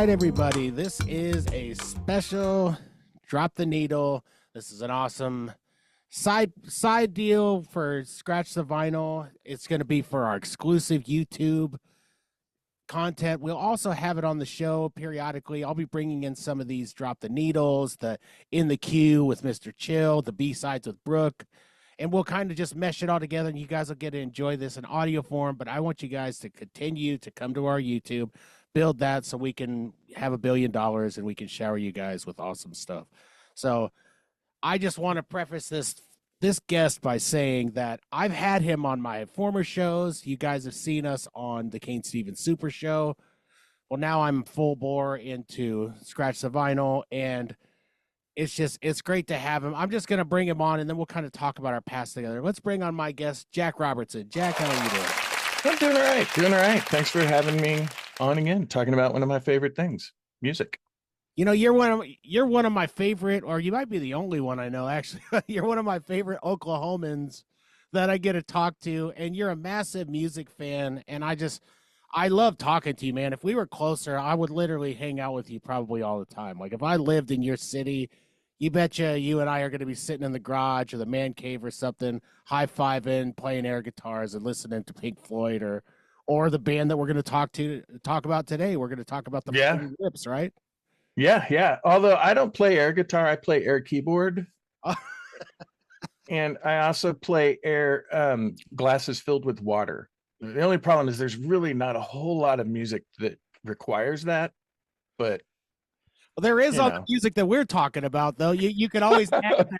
right, everybody. This is a special Drop the Needle. This is an awesome side deal for Scratch the Vinyl. It's going to be for our exclusive YouTube content. We'll also have it on the show periodically. I'll be bringing in some of these Drop the Needles, the In the Queue with Mr. Chill, the B-sides with Brooke, and we'll kind of just mesh it all together, and you guys will get to enjoy this in audio form. But I want you guys to continue to come to our YouTube, build that so we can have $1 billion and we can shower you guys with awesome stuff. So I just want to preface this guest by saying that I've had him on my former shows. You guys have seen us on the Cain Stevens Super Show. Well, now I'm full bore into Scratch the Vinyl, and it's great to have him. I'm just going to bring him on, and then we'll kind of talk about our past together. Let's bring on my guest, Jack Robertson. Jack, how are you doing? I'm doing all right. Thanks for having me on again, talking about one of my favorite things, music. You know, you're one of my favorite, or you might be the only one I know, actually. You're one of my favorite Oklahomans that I get to talk to, and you're a massive music fan, and I love talking to you, man. If we were closer, I would literally hang out with you probably all the time. Like, if I lived in your city, you betcha you and I are going to be sitting in the garage or the man cave or something, high-fiving, playing air guitars and listening to Pink Floyd or the band that we're going to talk about today. We're going to talk about the Flaming Lips, right? Yeah. Although I don't play air guitar, I play air keyboard. And I also play air glasses filled with water. The only problem is there's really not a whole lot of music that requires that, but well, there is on the music that we're talking about, though. You could always add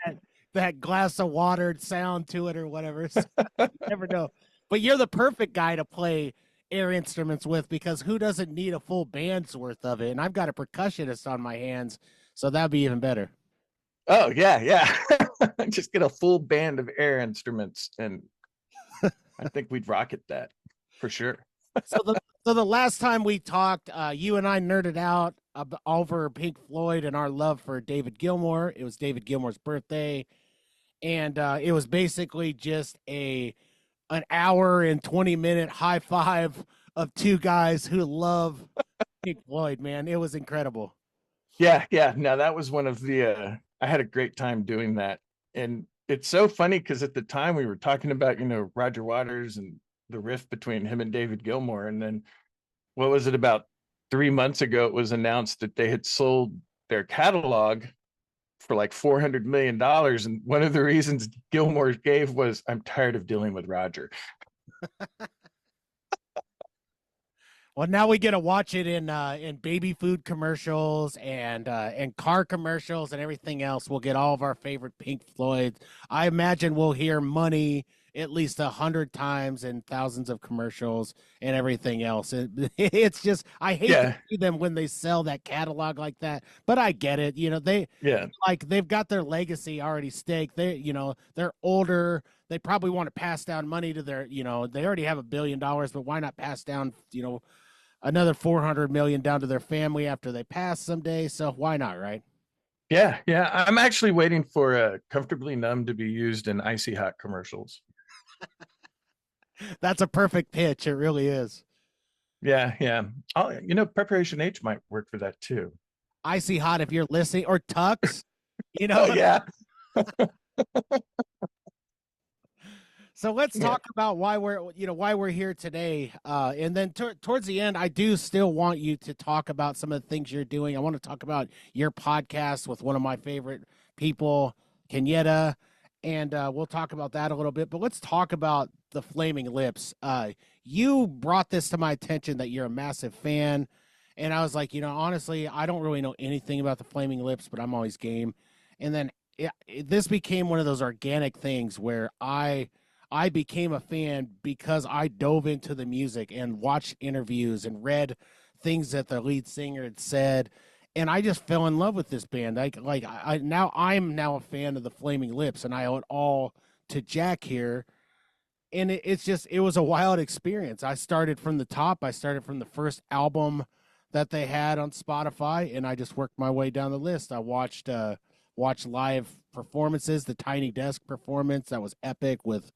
that glass of water sound to it or whatever. So you never know. But you're the perfect guy to play air instruments with, because who doesn't need a full band's worth of it? And I've got a percussionist on my hands, so that'd be even better. Oh, yeah. Just get a full band of air instruments, and I think we'd rocket that for sure. So the last time we talked, you and I nerded out over Pink Floyd and our love for David Gilmour. It was David Gilmour's birthday, and it was basically just an hour and 20-minute high five of two guys who love Pink Floyd, man. It was incredible. Yeah. No, that was one of the I had a great time doing that. And it's so funny because at the time we were talking about, Roger Waters and the rift between him and David Gilmour. And then what was it, about 3 months ago, it was announced that they had sold their catalog for like $400 million. And one of the reasons Gilmour gave was, I'm tired of dealing with Roger. Well, now we get to watch it in baby food commercials and car commercials and everything else. We'll get all of our favorite Pink Floyd. I imagine we'll hear Money at least 100 times in thousands of commercials and everything else. It's just, I hate to see them when they sell that catalog like that, but I get it. They've got their legacy already staked. They're older. They probably want to pass down money to their, they already have $1 billion, but why not pass down, another 400 million down to their family after they pass someday? So why not, right? Yeah. I'm actually waiting for Comfortably Numb to be used in Icy Hot commercials. That's a perfect pitch. It really is. Yeah. Preparation H might work for that too. Icy Hot, if you're listening, or Tux, Yeah. So let's talk about why we're here today. And then towards the end, I do still want you to talk about some of the things you're doing. I want to talk about your podcast with one of my favorite people, Kenyetta, and we'll talk about that a little bit. But let's talk about the Flaming Lips. You brought this to my attention that you're a massive fan, and I was like, honestly, I don't really know anything about the Flaming Lips, but I'm always game. And then this became one of those organic things where I became a fan because I dove into the music and watched interviews and read things that the lead singer had said, and I just fell in love with this band. I'm now a fan of the Flaming Lips, and I owe it all to Jack here. And it was a wild experience. I started from the top. I started from the first album that they had on Spotify, and I just worked my way down the list. I watched live performances, the Tiny Desk performance that was epic with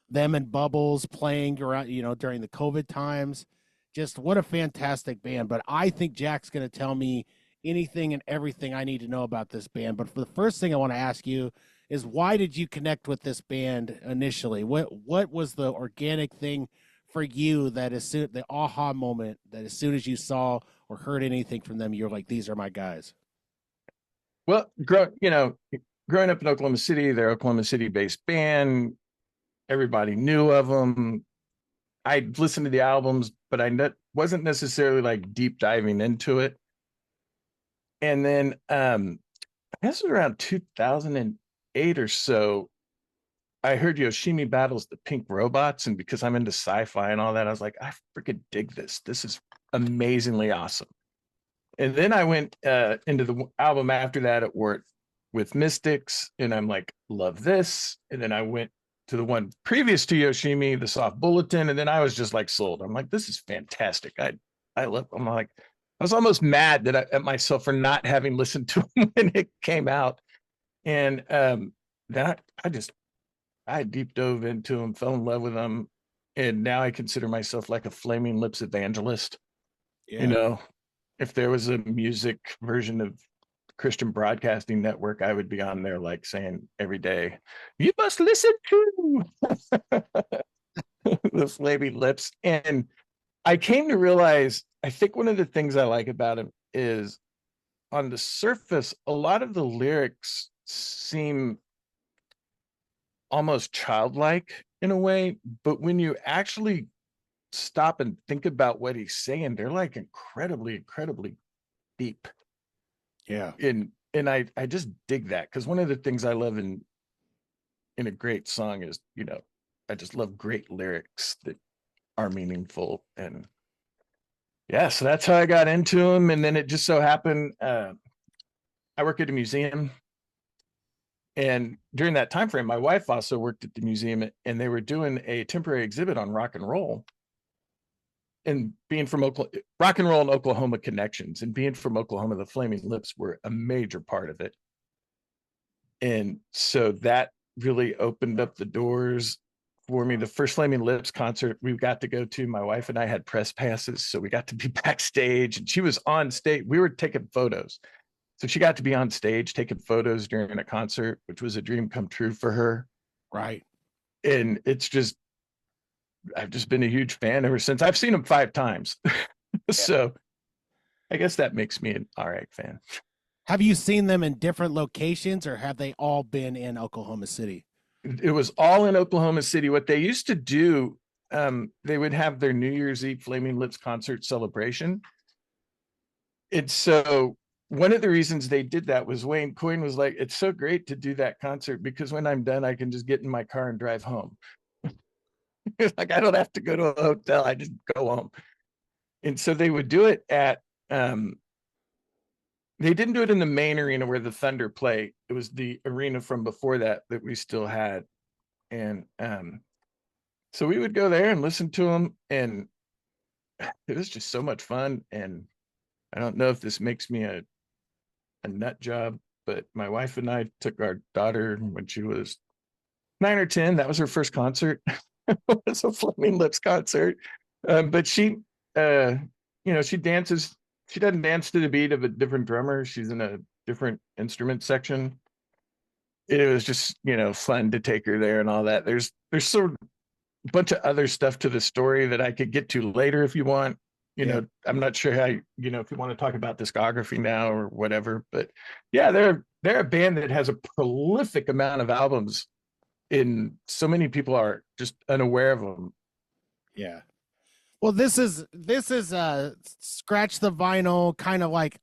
them and Bubbles playing around, during the COVID times. Just what a fantastic band. But I think Jack's going to tell me anything and everything I need to know about this band. But for the first thing I want to ask you is, why did you connect with this band initially? What was the organic thing for you that as soon the aha moment that as soon as you saw or heard anything from them, you're like, these are my guys? Well, growing up in Oklahoma City, they're Oklahoma City based band. Everybody knew of them. I listened to the albums, but wasn't necessarily like deep diving into it. And then I guess it was around 2008 or so, I heard Yoshimi battles the Pink Robots, and because I'm into sci-fi and all that, I was like, I freaking dig this. This is amazingly awesome. And then I went into the album after that at work with Mystics, and I'm like, love this. And then I went to the one previous to Yoshimi, the Soft Bulletin, and then I was just like sold. I'm like, this is fantastic. I love. I'm like, I was almost mad at myself for not having listened to him when it came out, and then I deep dove into him, fell in love with him, and now I consider myself like a Flaming Lips evangelist. You Yeah. know, if there was a music version of Christian Broadcasting Network, I would be on there like saying every day, you must listen to the Flaming Lips. And I came to realize, I think one of the things I like about him is on the surface, a lot of the lyrics seem almost childlike in a way, but when you actually stop and think about what he's saying, they're like incredibly deep. Yeah. And I just dig that, because one of the things I love in a great song is, I just love great lyrics that are meaningful. And yeah, so that's how I got into him. And then it just so happened, I work at a museum, and during that time frame, my wife also worked at the museum, and they were doing a temporary exhibit on rock and roll. And being from Oklahoma, rock and roll and Oklahoma connections, and being from Oklahoma, the Flaming Lips were a major part of it. And so that really opened up the doors for me. The first Flaming Lips concert we got to go to, my wife and I had press passes, so we got to be backstage, and she was on stage. We were taking photos. So she got to be on stage taking photos during a concert, which was a dream come true for her. Right. And I've just been a huge fan ever since. I've seen him 5 times. Yeah. So I guess that makes me an all right fan. Have you seen them in different locations, or have they all been in Oklahoma City? It was all in Oklahoma City. What they used to do, they would have their New Year's Eve Flaming Lips concert celebration. And so one of the reasons they did that was Wayne Coyne was like, it's so great to do that concert because when I'm done, I can just get in my car and drive home. Like, I don't have to go to a hotel. I just go home. And so they would do it at, they didn't do it in the main arena where the Thunder play. It was the arena from before that we still had. And so we would go there and listen to them, and it was just so much fun. And I don't know if this makes me a nut job, but my wife and I took our daughter when she was 9 or 10. That was her first concert. It was a Flaming Lips concert. But she, she dances. She doesn't dance to the beat of a different drummer. She's in a different instrument section. It was just, fun to take her there and all that. There's sort of a bunch of other stuff to the story that I could get to later if you want. I'm not sure how, if you want to talk about discography now or whatever, but yeah, they're a band that has a prolific amount of albums, and so many people are just unaware of them. Yeah. Well, this is scratch the vinyl, kind of like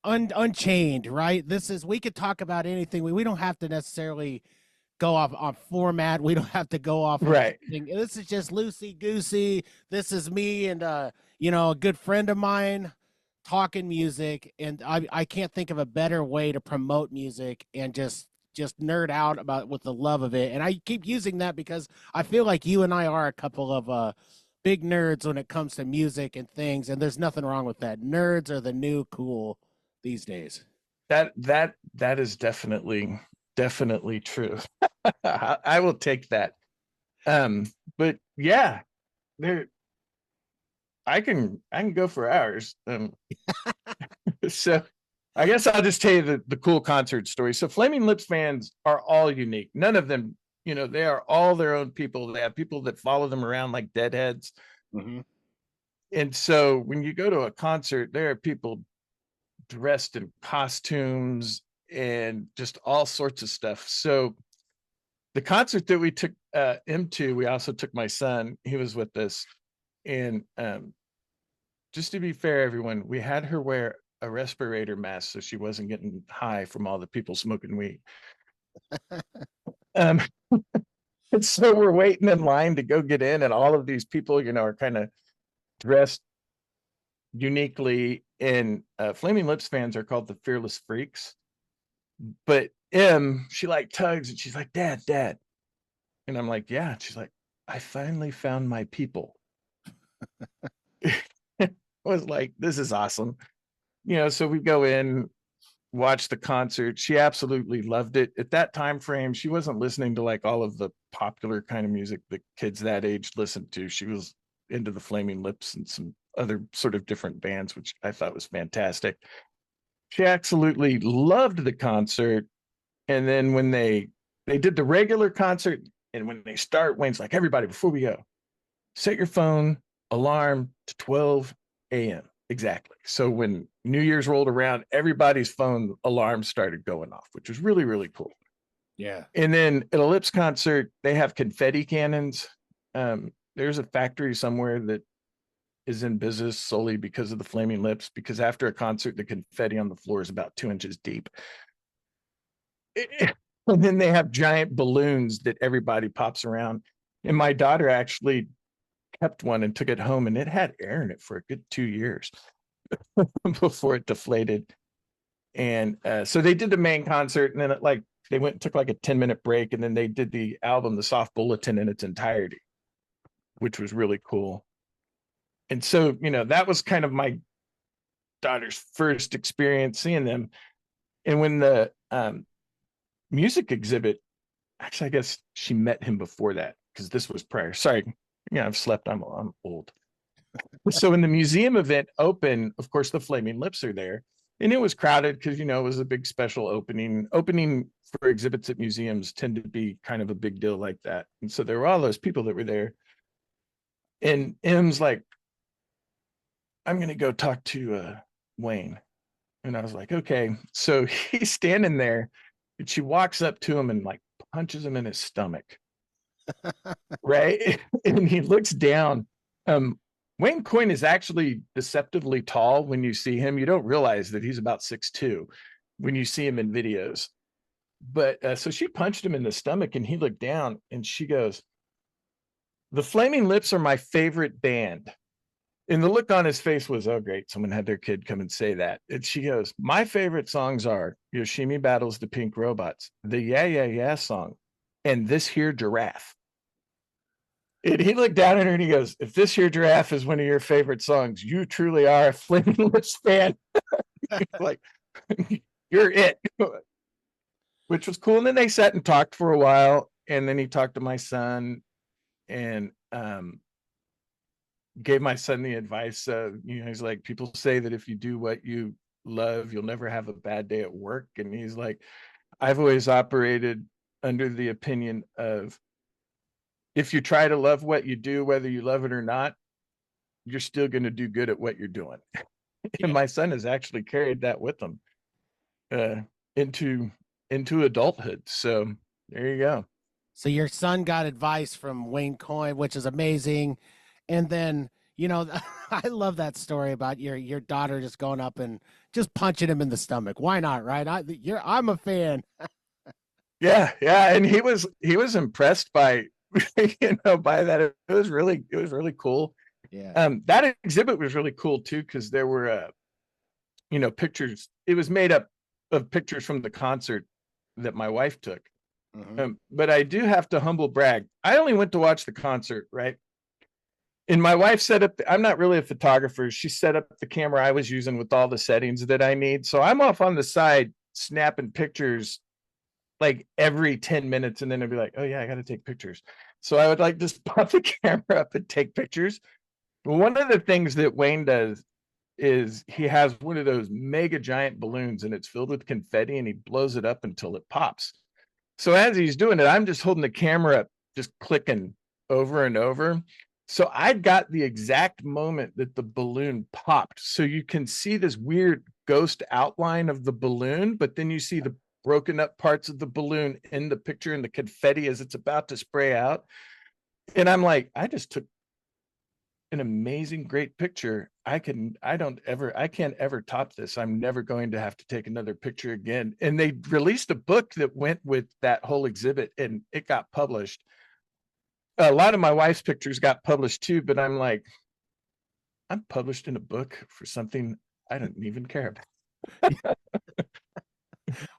unchained, right? This is, we could talk about anything. We don't have to necessarily go off on format. We don't have to go off of Right. anything. This is just loosey goosey. This is me and a good friend of mine talking music, and I can't think of a better way to promote music and just nerd out about with the love of it. And I keep using that because I feel like you and I are a couple of big nerds when it comes to music and things, and there's nothing wrong with that. Nerds are the new cool these days. That is definitely true. I will take that. But yeah, they're I can go for hours. So I guess I'll just tell you the cool concert story. So Flaming Lips fans are all unique. None of them, they are all their own people. They have people that follow them around like deadheads. Mm-hmm. And so when you go to a concert, there are people dressed in costumes and just all sorts of stuff. So the concert that we took him to, we also took my son. He was with us. And just to be fair, everyone, we had her wear a respirator mask so she wasn't getting high from all the people smoking weed. Um, and so we're waiting in line to go get in, and all of these people, are kind of dressed uniquely. And Flaming Lips fans are called the Fearless Freaks. But she like tugs, and she's like, Dad, Dad. And I'm like, yeah. She's like, I finally found my people. I was like, this is awesome. So we go in, watch the concert. She absolutely loved it. At that time frame, she wasn't listening to like all of the popular kind of music that kids that age listened to. She was into the Flaming Lips and some other sort of different bands, which I thought was fantastic. She absolutely loved the concert. And then when they did the regular concert, and when they start, Wayne's like, everybody, before we go, set your phone alarm to 12 a.m. Exactly. So when New Year's rolled around, everybody's phone alarms started going off, which was really, really cool. Yeah. And then at a Lips concert, they have confetti cannons. There's a factory somewhere that is in business solely because of the Flaming Lips, because after a concert, the confetti on the floor is about 2 inches deep. And then they have giant balloons that everybody pops around. And my daughter actually kept one and took it home, and it had air in it for a good 2 years before it deflated. And so they did the main concert, and then they went and took like a 10-minute break, and then they did the album, The Soft Bulletin, in its entirety, which was really cool. And so, that was kind of my daughter's first experience seeing them. And when the music exhibit, actually, I guess she met him before that, because this was prior. Sorry, I've slept. I'm old. So when the museum event opened, of course, the Flaming Lips are there, and it was crowded because, it was a big special opening. Opening for exhibits at museums tend to be kind of a big deal like that. And so there were all those people that were there. And M's like, I'm going to go talk to Wayne. And I was like, okay. So he's standing there, and she walks up to him and like punches him in his stomach. Right. And he looks down. Wayne Coyne is actually deceptively tall when you see him. You don't realize that he's about 6'2" when you see him in videos. But so she punched him in the stomach, and he looked down, and she goes, the Flaming Lips are my favorite band. And the look on his face was, oh, great, someone had their kid come and say that. And she goes, my favorite songs are Yoshimi Battles the Pink Robots, the Yeah, Yeah, Yeah song, and This Here Giraffe. And he looked down at her and he goes, if This Here Giraffe is one of your favorite songs, you truly are a Flaming Lips fan. Like, you're it. Which was cool. And then they sat and talked for a while. And then he talked to my son and gave my son the advice. He's like, people say that if you do what you love, you'll never have a bad day at work. And he's like, I've always operated under the opinion of, if you try to love what you do, whether you love it or not, you're still going to do good at what you're doing. And my son has actually carried that with him into adulthood. So there you go. So your son got advice from Wayne Coyne, which is amazing. And then, I love that story about your daughter just going up and just punching him in the stomach. Why not, right? I'm a fan. Yeah, and he was impressed by by that. It was really cool. Yeah. That exhibit was really cool too, because there were pictures. It was made up of pictures from the concert that my wife took. Mm-hmm. But I do have to humble brag. I only went to watch the concert, right? And my wife set up, I'm not really a photographer. She set up the camera I was using with all the settings that I need. So I'm off on the side snapping pictures like every 10 minutes. And then I'd be like, oh yeah, I got to take pictures. So I would like just pop the camera up and take pictures. One of the things that Wayne does is he has one of those mega giant balloons and it's filled with confetti and he blows it up until it pops. So as he's doing it, I'm just holding the camera up, just clicking over and over. So I got the exact moment that the balloon popped. So you can see this weird ghost outline of the balloon, but then you see the broken up parts of the balloon in the picture and the confetti as it's about to spray out. And I'm like, I just took an amazing, great picture. I can't ever top this. I'm never going to have to take another picture again. And they released a book that went with that whole exhibit and it got published. A lot of my wife's pictures got published too, but I'm like, I'm published in a book for something I don't even care about.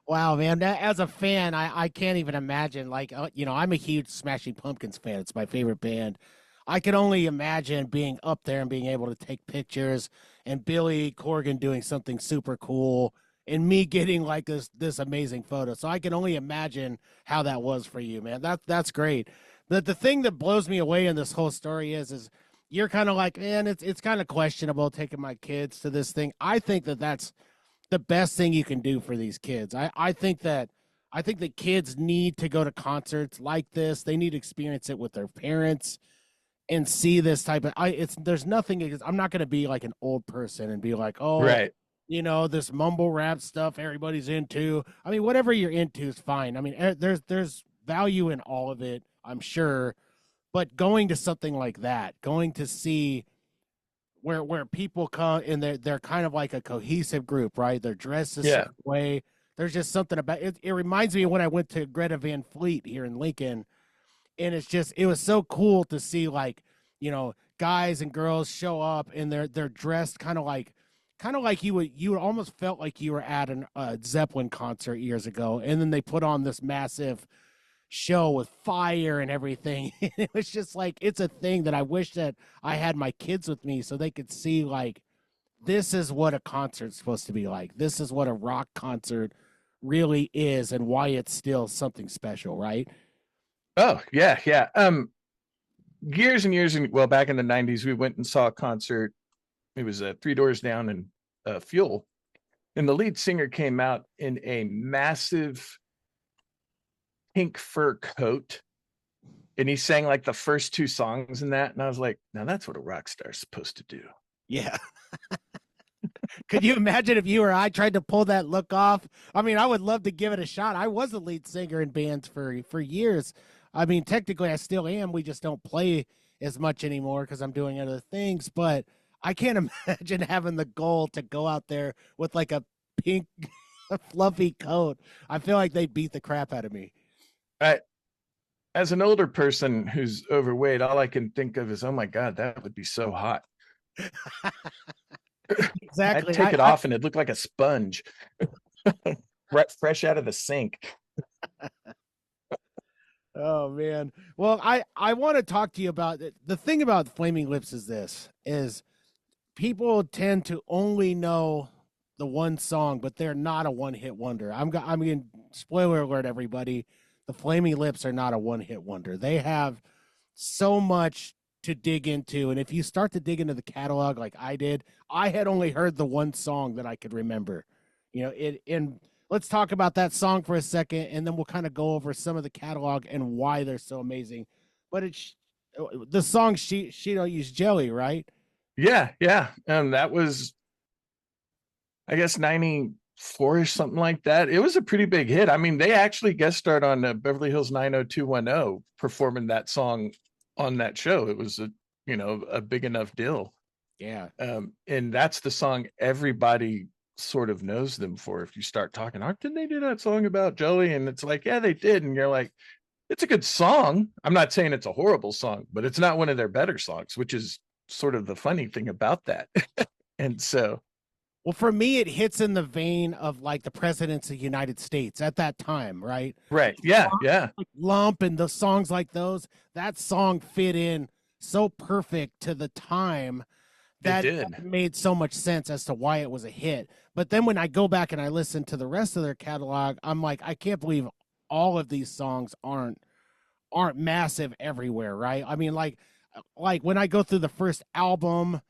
Wow, man. As a fan, I can't even imagine. Like, I'm a huge Smashing Pumpkins fan. It's my favorite band. I can only imagine being up there and being able to take pictures and Billy Corgan doing something super cool and me getting like this amazing photo. So I can only imagine how that was for you, man. That's great. The thing that blows me away in this whole story is you're kind of like, man, it's kind of questionable taking my kids to this thing. I think that's the best thing you can do for these kids. I think that kids need to go to concerts like this. They need to experience it with their parents and see this type of there's nothing. I'm not going to be like an old person and be like, oh, Right. This mumble rap stuff everybody's into. I mean, whatever you're into is fine. I mean, there's value in all of it, I'm sure, but going to something like that, going to see where people come and they're kind of like a cohesive group, right? They're dressed the same way. There's just something about it. It reminds me of when I went to Greta Van Fleet here in Lincoln, and it was so cool to see, like, guys and girls show up and they're dressed kind of like you would almost felt like you were at a Zeppelin concert years ago, and then they put on this massive show with fire and everything. It was just like, it's a thing that I wish that I had my kids with me so they could see, like, this is what a concert's supposed to be like. This is what a rock concert really is and why it's still something special, right? Oh, yeah, yeah. Years and years, well, back in the 90s, we went and saw a concert. It was Three Doors Down and Fuel. And the lead singer came out in a massive pink fur coat. And he sang like the first two songs in that. And I was like, now that's what a rock star is supposed to do. Yeah. Could you imagine if you or I tried to pull that look off? I mean, I would love to give it a shot. I was a lead singer in bands for years. I mean, technically I still am. We just don't play as much anymore because I'm doing other things. But I can't imagine having the goal to go out there with like a pink fluffy coat. I feel like they'd beat the crap out of me. As an older person who's overweight, all I can think of is, oh my God, that would be so hot. Exactly. I'd take it off and it'd look like a sponge. Right, fresh out of the sink. Oh man. Well, I want to talk to you about the thing about Flaming Lips is people tend to only know the one song, but they're not a one-hit wonder. I'm going spoiler alert, everybody. The Flaming Lips are not a one-hit wonder. They have so much to dig into, and if you start to dig into the catalog like I did, I had only heard the one song that I could remember. And let's talk about that song for a second, and then we'll kind of go over some of the catalog and why they're so amazing. But it's the song She Don't Use Jelly, right? Yeah, yeah. That was, I guess, 94-ish, something like that. It was a pretty big hit. I mean, they actually guest starred on Beverly Hills 90210 performing that song on that show. It was a big enough deal. Yeah. And that's the song everybody sort of knows them for. If you start talking, didn't they do that song about jelly? And it's like, yeah, they did. And you're like, it's a good song. I'm not saying it's a horrible song, but it's not one of their better songs, which is sort of the funny thing about that. And so, well, for me, it hits in the vein of like the presidents of the United States at that time, right? Right. Yeah. Yeah. Like Lump and the songs like those, that song fit in so perfect to the time that it made so much sense as to why it was a hit. But then when I go back and I listen to the rest of their catalog, I'm like, I can't believe all of these songs aren't massive everywhere, right? I mean, like like when I go through the first album,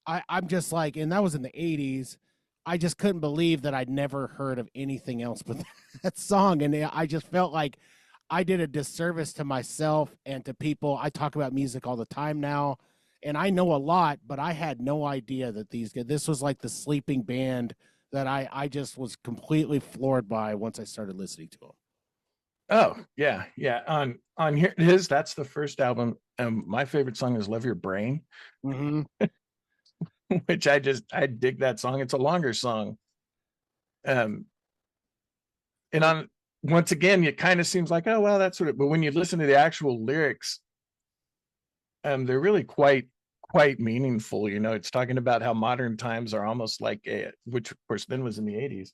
I'm just like, and that was in the 80s. I just couldn't believe that I'd never heard of anything else but that song. And I just felt like I did a disservice to myself and to people. I talk about music all the time now, and I know a lot, but I had no idea that this was like the sleeping band that I just was completely floored by once I started listening to them. Oh yeah, yeah. On here it is. That's the first album. My favorite song is "Love Your Brain," Mm-hmm. which I dig that song. It's a longer song. Um, and on once again, it kind of seems like, oh well, that's what it. But when you listen to the actual lyrics, they're really quite meaningful. You know, it's talking about how modern times are almost like which of course then was in the 80s,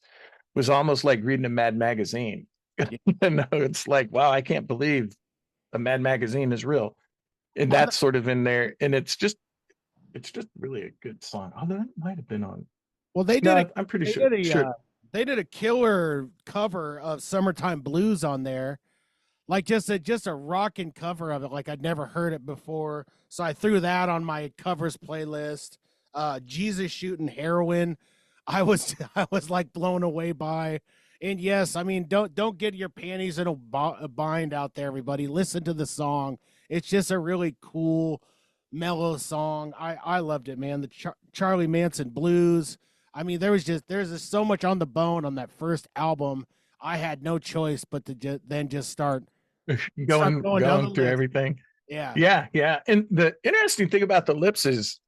was almost like reading a Mad magazine. Yeah. You know, it's like, wow, I can't believe a Mad magazine is real. And Well, that's sort of in there. And it's just really a good song. Although it might have been on. well, No, I'm pretty they sure. did a Sure. they did a killer cover of "Summertime Blues" on there, like just a rocking cover of it, like I'd never heard it before. So I threw that on my covers playlist. Jesus shooting heroin, I was like blown away by. And yes, I mean, don't get your panties in a bind out there, everybody. Listen to the song. It's just a really cool, mellow song. I loved it, man. The Charlie Manson blues. I mean, there's just so much on the bone on that first album. I had no choice but to then just start going down the Going through list. everything. Yeah. Yeah, yeah. And the interesting thing about the Lips is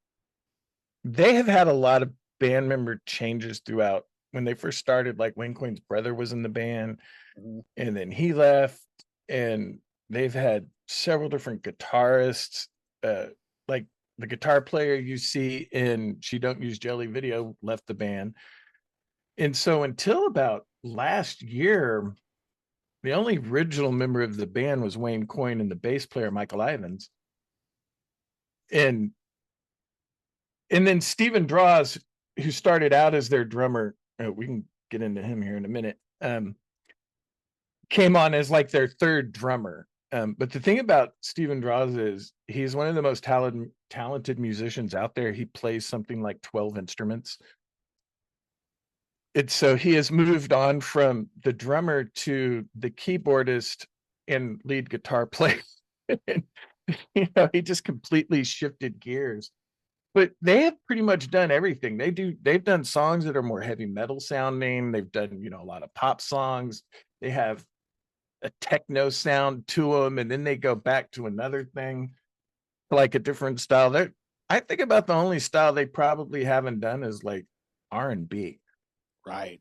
they have had a lot of band member changes throughout. When they first started, like Wayne Coyne's brother was in the band, Mhm. and then he left, and they've had several different guitarists. Like the guitar player you see in "She Don't Use Jelly" video left the band, and so until about last year, the only original member of the band was Wayne Coyne and the bass player Michael Ivins, and then Stephen Draws, who started out as their drummer, we can get into him here in a minute, came on as like their third drummer. But the thing about Stephen Draws is he's one of the most talented musicians out there. He plays something like 12 instruments. It's so he has moved on from the drummer to the keyboardist and lead guitar player. And, he just completely shifted gears. But they have pretty much done everything. They've done songs that are more heavy metal sounding. They've done, a lot of pop songs. They have a techno sound to them, and then they go back to another thing, like a different style. I think about the only style they probably haven't done is like R&B. Right.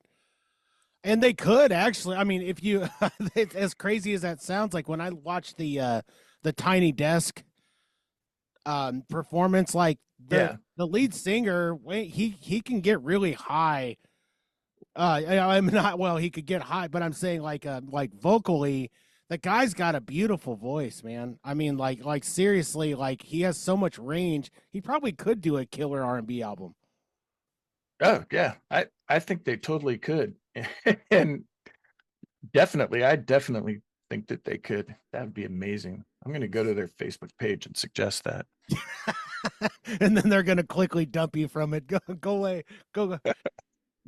And they could actually. I mean, if you as crazy as that sounds, like when I watched the Tiny Desk performance, like Yeah. the lead singer, he can get really high. I'm not well, he could get high, but I'm saying like vocally, the guy's got a beautiful voice, man. I mean, like seriously, like he has so much range. He probably could do a killer R&B album. Oh yeah. I think they totally could. And I definitely think that they could. That would be amazing. I'm going to go to their Facebook page and suggest that. And then they're gonna quickly dump you from it. Go away. Go.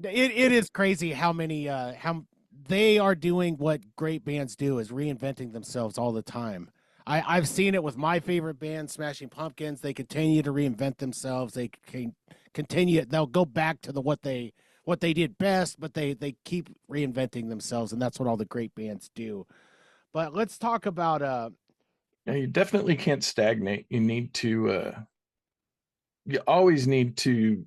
It is crazy how many how they are doing what great bands do, is reinventing themselves all the time. I've seen it with my favorite band, Smashing Pumpkins. They continue to reinvent themselves. They can continue. They'll go back to what they did best, but they keep reinventing themselves, and that's what all the great bands do. But let's talk about Yeah, you definitely can't stagnate. You always need to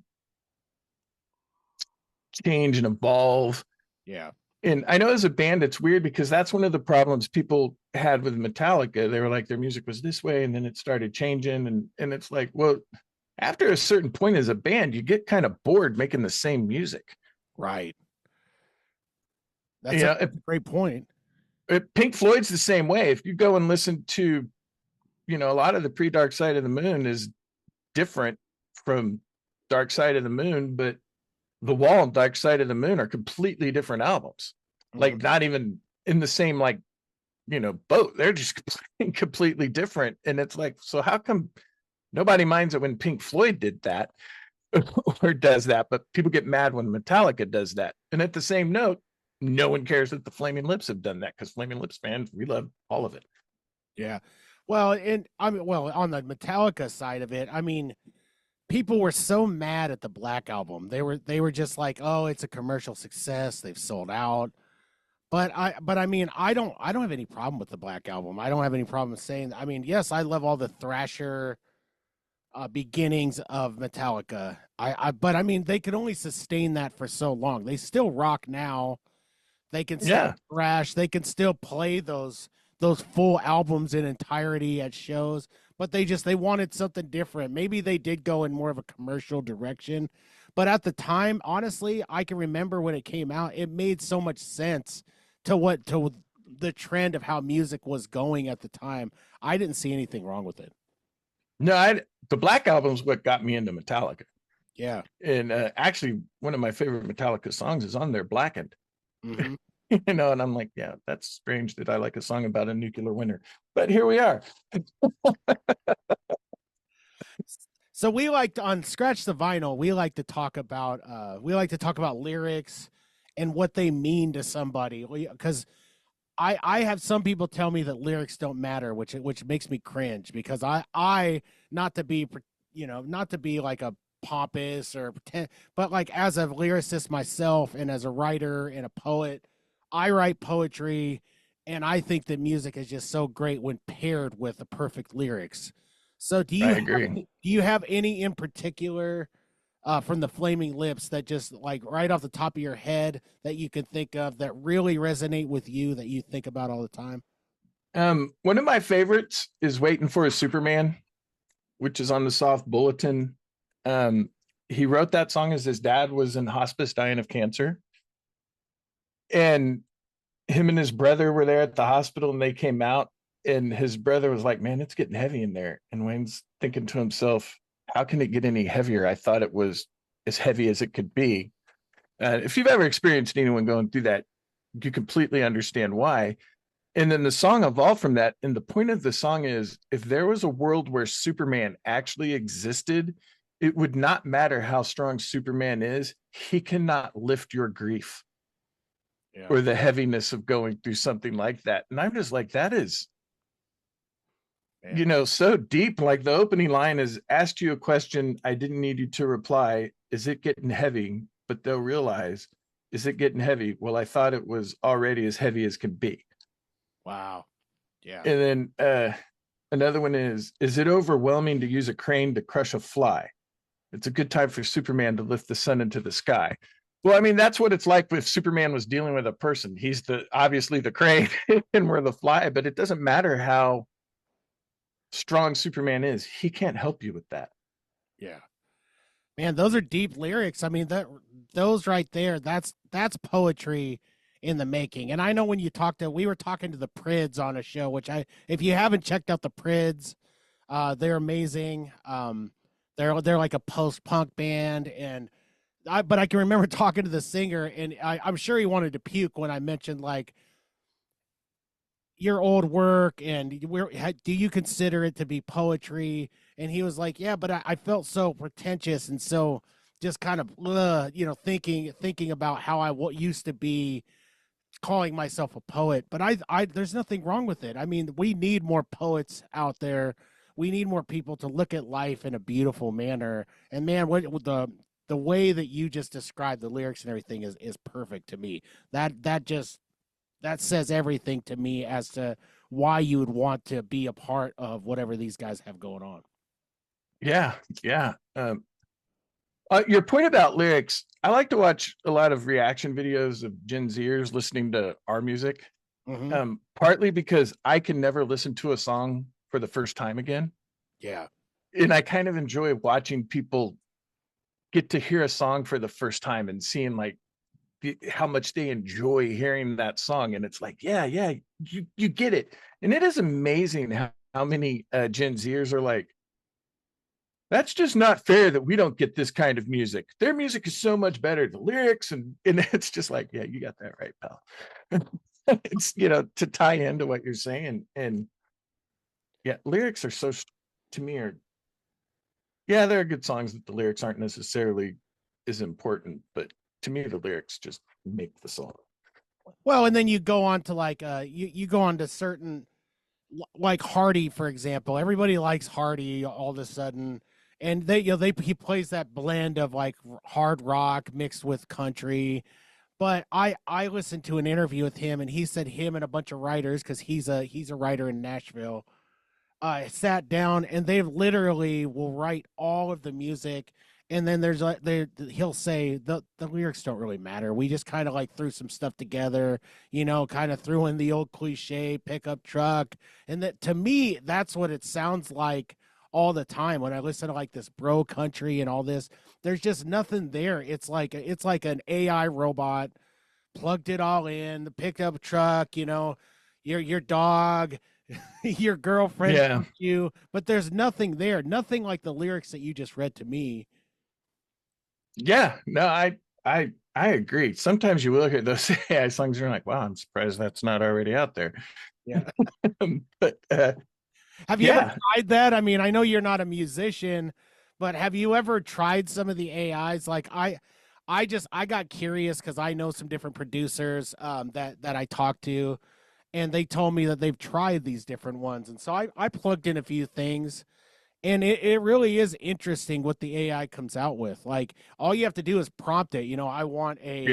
change and evolve. yeah. And I know as a band, it's weird because that's one of the problems people had with Metallica. They were like, their music was this way, and then it started changing. And it's like, well, after a certain point as a band, you get kind of bored making the same music. Right. You That's know, a great point. Pink Floyd's the same way. If you go and listen to, a lot of the pre-Dark Side of the Moon is different from Dark Side of the Moon, but The Wall and Dark Side of the Moon are completely different albums. Mhm. Like not even in the same like both. They're just completely different. And it's like, so how come nobody minds it when Pink Floyd did that or does that, but people get mad when Metallica does that? And at the same note, no one cares that the Flaming Lips have done that, because Flaming Lips fans, we love all of it. Yeah. Well, and I mean, well, on the Metallica side of it, I mean, people were so mad at the Black Album. They were just like, "Oh, it's a commercial success. They've sold out." But I mean, I don't have any problem with the Black Album. I don't have any problem saying. I mean, yes, I love all the thrasher beginnings of Metallica. But I mean, they could only sustain that for so long. They still rock now. They can still thrash. They can still play those full albums in entirety at shows. But they wanted something different. Maybe they did go in more of a commercial direction. But at the time, honestly, I can remember when it came out, it made so much sense to the trend of how music was going at the time. I didn't see anything wrong with it. No, the Black Album is what got me into Metallica. Yeah. And actually, one of my favorite Metallica songs is on there, Blackened. Mm-hmm. And I'm like, yeah, that's strange that I like a song about a nuclear winter. But here we are. So we like to, on Scratch the Vinyl, we like to talk about lyrics and what they mean to somebody. Because I have some people tell me that lyrics don't matter, which makes me cringe, because I not to be not to be like a pompous or pretend, but like as a lyricist myself and as a writer and a poet, I write poetry, and I think that music is just so great when paired with the perfect lyrics. So I agree. Do you have any in particular from the Flaming Lips that just like right off the top of your head that you can think of that really resonate with you, that you think about all the time? One of my favorites is Waiting for a Superman, which is on the Soft Bulletin. He wrote that song as his dad was in hospice dying of cancer. And him and his brother were there at the hospital, and they came out, and his brother was like, "Man, it's getting heavy in there." And Wayne's thinking to himself, how can it get any heavier? I thought it was as heavy as it could be. If you've ever experienced anyone going through that, you completely understand why. And then the song evolved from that. And the point of the song is, if there was a world where Superman actually existed, it would not matter how strong Superman is. He cannot lift your grief or the heaviness of going through something like that. And I'm just like, that is, so deep. Like the opening line is, asked you a question I didn't need you to reply. Is it getting heavy? But they'll realize, is it getting heavy? Well, I thought it was already as heavy as can be. Wow. Yeah. And then another one is it overwhelming to use a crane to crush a fly? It's a good time for Superman to lift the sun into the sky. Well, I mean, that's what it's like if Superman was dealing with a person. He's obviously the crane and we're the fly, but it doesn't matter how strong Superman is. He can't help you with that. Yeah. Man, those are deep lyrics. I mean, those right there, that's poetry in the making. And I know when we were talking to the Prids on a show, which if you haven't checked out the Prids, they're amazing. They're like a post-punk band, but I can remember talking to the singer, and I'm sure he wanted to puke when I mentioned like your old work and do you consider it to be poetry? And he was like, yeah, but I felt so pretentious and so just kind of thinking about how I used to be calling myself a poet. But I there's nothing wrong with it. I mean, we need more poets out there. We need more people to look at life in a beautiful manner. And man, what the way that you just described the lyrics and everything is perfect to me. That says everything to me as to why you would want to be a part of whatever these guys have going on. Yeah. Your point about lyrics, I like to watch a lot of reaction videos of Gen Zers listening to our music. Mm-hmm. Partly because I can never listen to a song for the first time again. Yeah. And I kind of enjoy watching people get to hear a song for the first time and seeing like how much they enjoy hearing that song. And it's like, yeah, you get it. And it is amazing how many Gen Zers are like, that's just not fair that we don't get this kind of music. Their music is so much better, the lyrics, and it's just like, yeah, you got that right, pal. It's, to tie into what you're saying. And yeah, lyrics are so, to me, are, yeah, there are good songs that the lyrics aren't necessarily as important, but to me, the lyrics just make the song. Well, and then you go on to like you go on to certain like Hardy, for example. Everybody likes Hardy all of a sudden, and he plays that blend of like hard rock mixed with country. But I listened to an interview with him, and he said him and a bunch of writers, because he's a writer in Nashville, sat down, and they literally will write all of the music, and then there's like he'll say the lyrics don't really matter. We just kind of like threw some stuff together, kind of threw in the old cliche pickup truck, and that, to me, that's what it sounds like all the time when I listen to like this bro country and all this. There's just nothing there. It's like an AI robot plugged it all in the pickup truck, your dog, your girlfriend, Yeah. you, but there's nothing there, nothing like the lyrics that you just read to me. Yeah. No, I agree. Sometimes you look at those AI songs and you're like, wow, I'm surprised that's not already out there. Yeah. But Have you ever yeah. tried that? I mean, I know you're not a musician, but have you ever tried some of the AIs? Like I got curious because I know some different producers that I talked to, and they told me that they've tried these different ones. And so I plugged in a few things, and it really is interesting what the AI comes out with. Like, all you have to do is prompt it. Yeah. I want a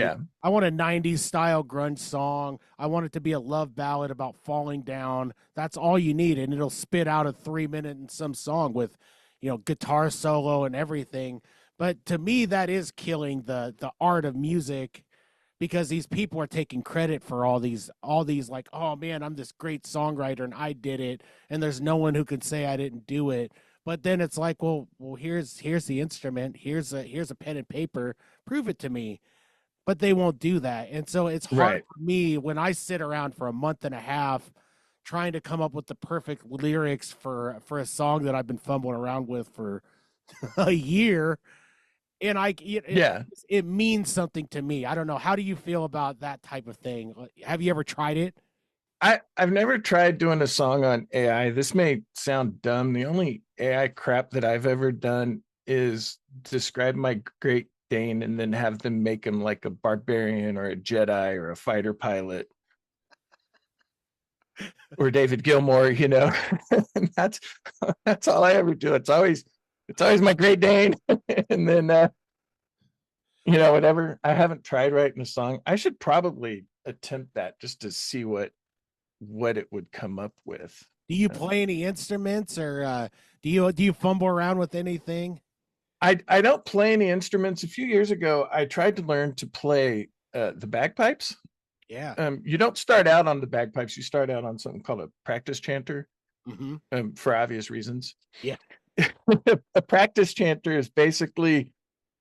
90s style grunge song. I want it to be a love ballad about falling down. That's all you need, and it'll spit out a 3 minute and some song with, guitar solo and everything. But to me, that is killing the art of music, because these people are taking credit for all these like, oh man, I'm this great songwriter and I did it, and there's no one who can say I didn't do it. But then it's like, well, here's the instrument, here's a pen and paper, prove it to me. But they won't do that, and so it's hard Right. for me when I sit around for a month and a half trying to come up with the perfect lyrics for a song that I've been fumbling around with for a year, and Yeah. it means something to me. I don't know. How do you feel about that type of thing? Have you ever tried it? I've never tried doing a song on AI. This may sound dumb. The only AI crap that I've ever done is describe my Great Dane and then have them make him like a barbarian or a Jedi or a fighter pilot or David Gilmour, And that's all I ever do. It's always my Great Dane. And then whatever. I haven't tried writing a song. I should probably attempt that just to see what it would come up with. Do you play any instruments, or do you fumble around with anything? I don't play any instruments. A few years ago, I tried to learn to play the bagpipes. Yeah. You don't start out on the bagpipes. You start out on something called a practice chanter, Mm-hmm. for obvious reasons. Yeah. A practice chanter is basically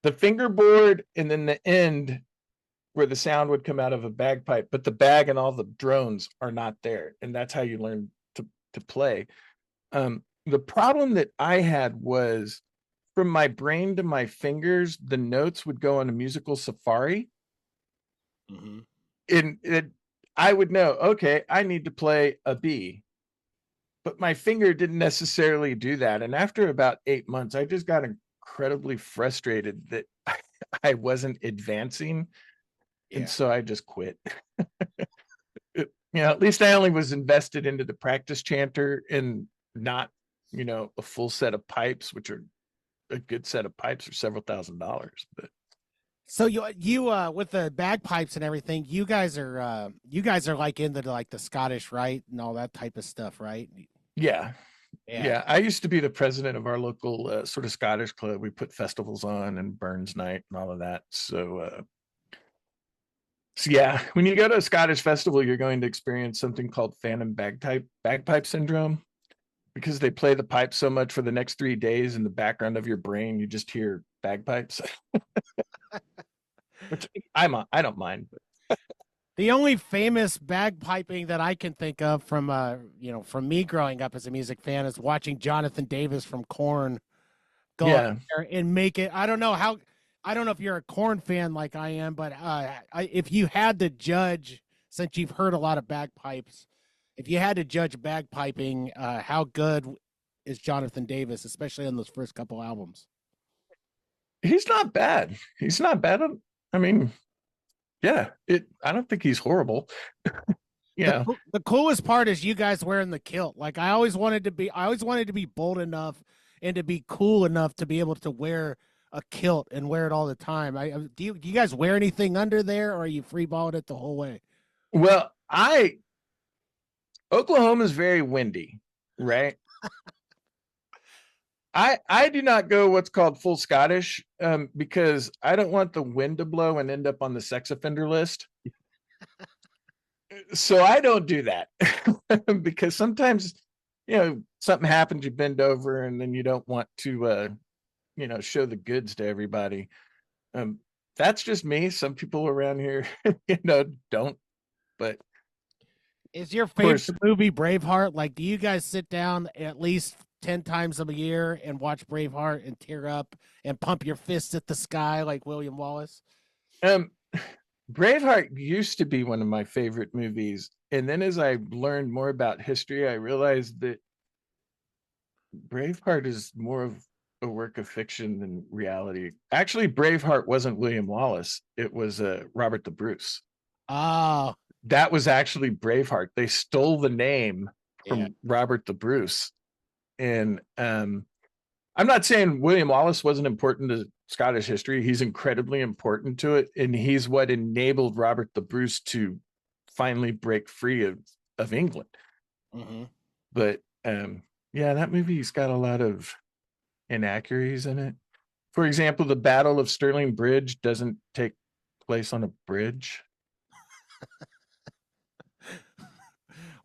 the fingerboard and then the end where the sound would come out of a bagpipe, but the bag and all the drones are not there, and that's how you learn to play. The problem that I had was, from my brain to my fingers, the notes would go on a musical safari. Mm-hmm. And I would know, okay, I need to play a B, but my finger didn't necessarily do that. And after about 8 months, I just got incredibly frustrated that I wasn't advancing. And Yeah. so I just quit. At least I only was invested into the practice chanter and not, a full set of pipes, which are a good set of pipes are several $1,000s. But So you with the bagpipes and everything, you guys are like into like the Scottish Rite and all that type of stuff, right? yeah. Yeah. Yeah, I used to be the president of our local sort of Scottish club. We put festivals on and Burns Night and all of that. So yeah, when you go to a Scottish festival, you're going to experience something called phantom bagpipe syndrome, because they play the pipe so much for the next 3 days in the background of your brain, you just hear bagpipes, which I don't mind. But The only famous bagpiping that I can think of from me growing up as a music fan is watching Jonathan Davis from Korn go up yeah, there and make it. I don't know if you're a Korn fan like I am, but if you had to judge since you've heard a lot of bagpipes, if you had to judge bagpiping, how good is Jonathan Davis, especially on those first couple albums? He's not bad. He's not bad. I mean, yeah, I don't think he's horrible. Yeah. The coolest part is you guys wearing the kilt. Like I always wanted to be bold enough and to be cool enough to be able to wear a kilt and wear it all the time. Do you guys wear anything under there, or are you freeballing it the whole way? Well, Oklahoma is very windy, right? I do not go what's called full Scottish because I don't want the wind to blow and end up on the sex offender list. So I don't do that because sometimes, something happens, you bend over and then you don't want to, show the goods to everybody. That's just me. Some people around here, don't, but. Is your favorite movie Braveheart? Like, do you guys sit down at least 10 times a year and watch Braveheart and tear up and pump your fists at the sky like William Wallace? Braveheart used to be one of my favorite movies. And then as I learned more about history, I realized that Braveheart is more of a work of fiction than reality. Actually, Braveheart wasn't William Wallace. It was Robert the Bruce. Oh. That was actually Braveheart. They stole the name from Robert the Bruce. And I'm not saying William Wallace wasn't important to Scottish history. He's incredibly important to it. And he's what enabled Robert the Bruce to finally break free of England. Mm-hmm. But that movie's got a lot of inaccuracies in it. For example, the Battle of Stirling Bridge doesn't take place on a bridge.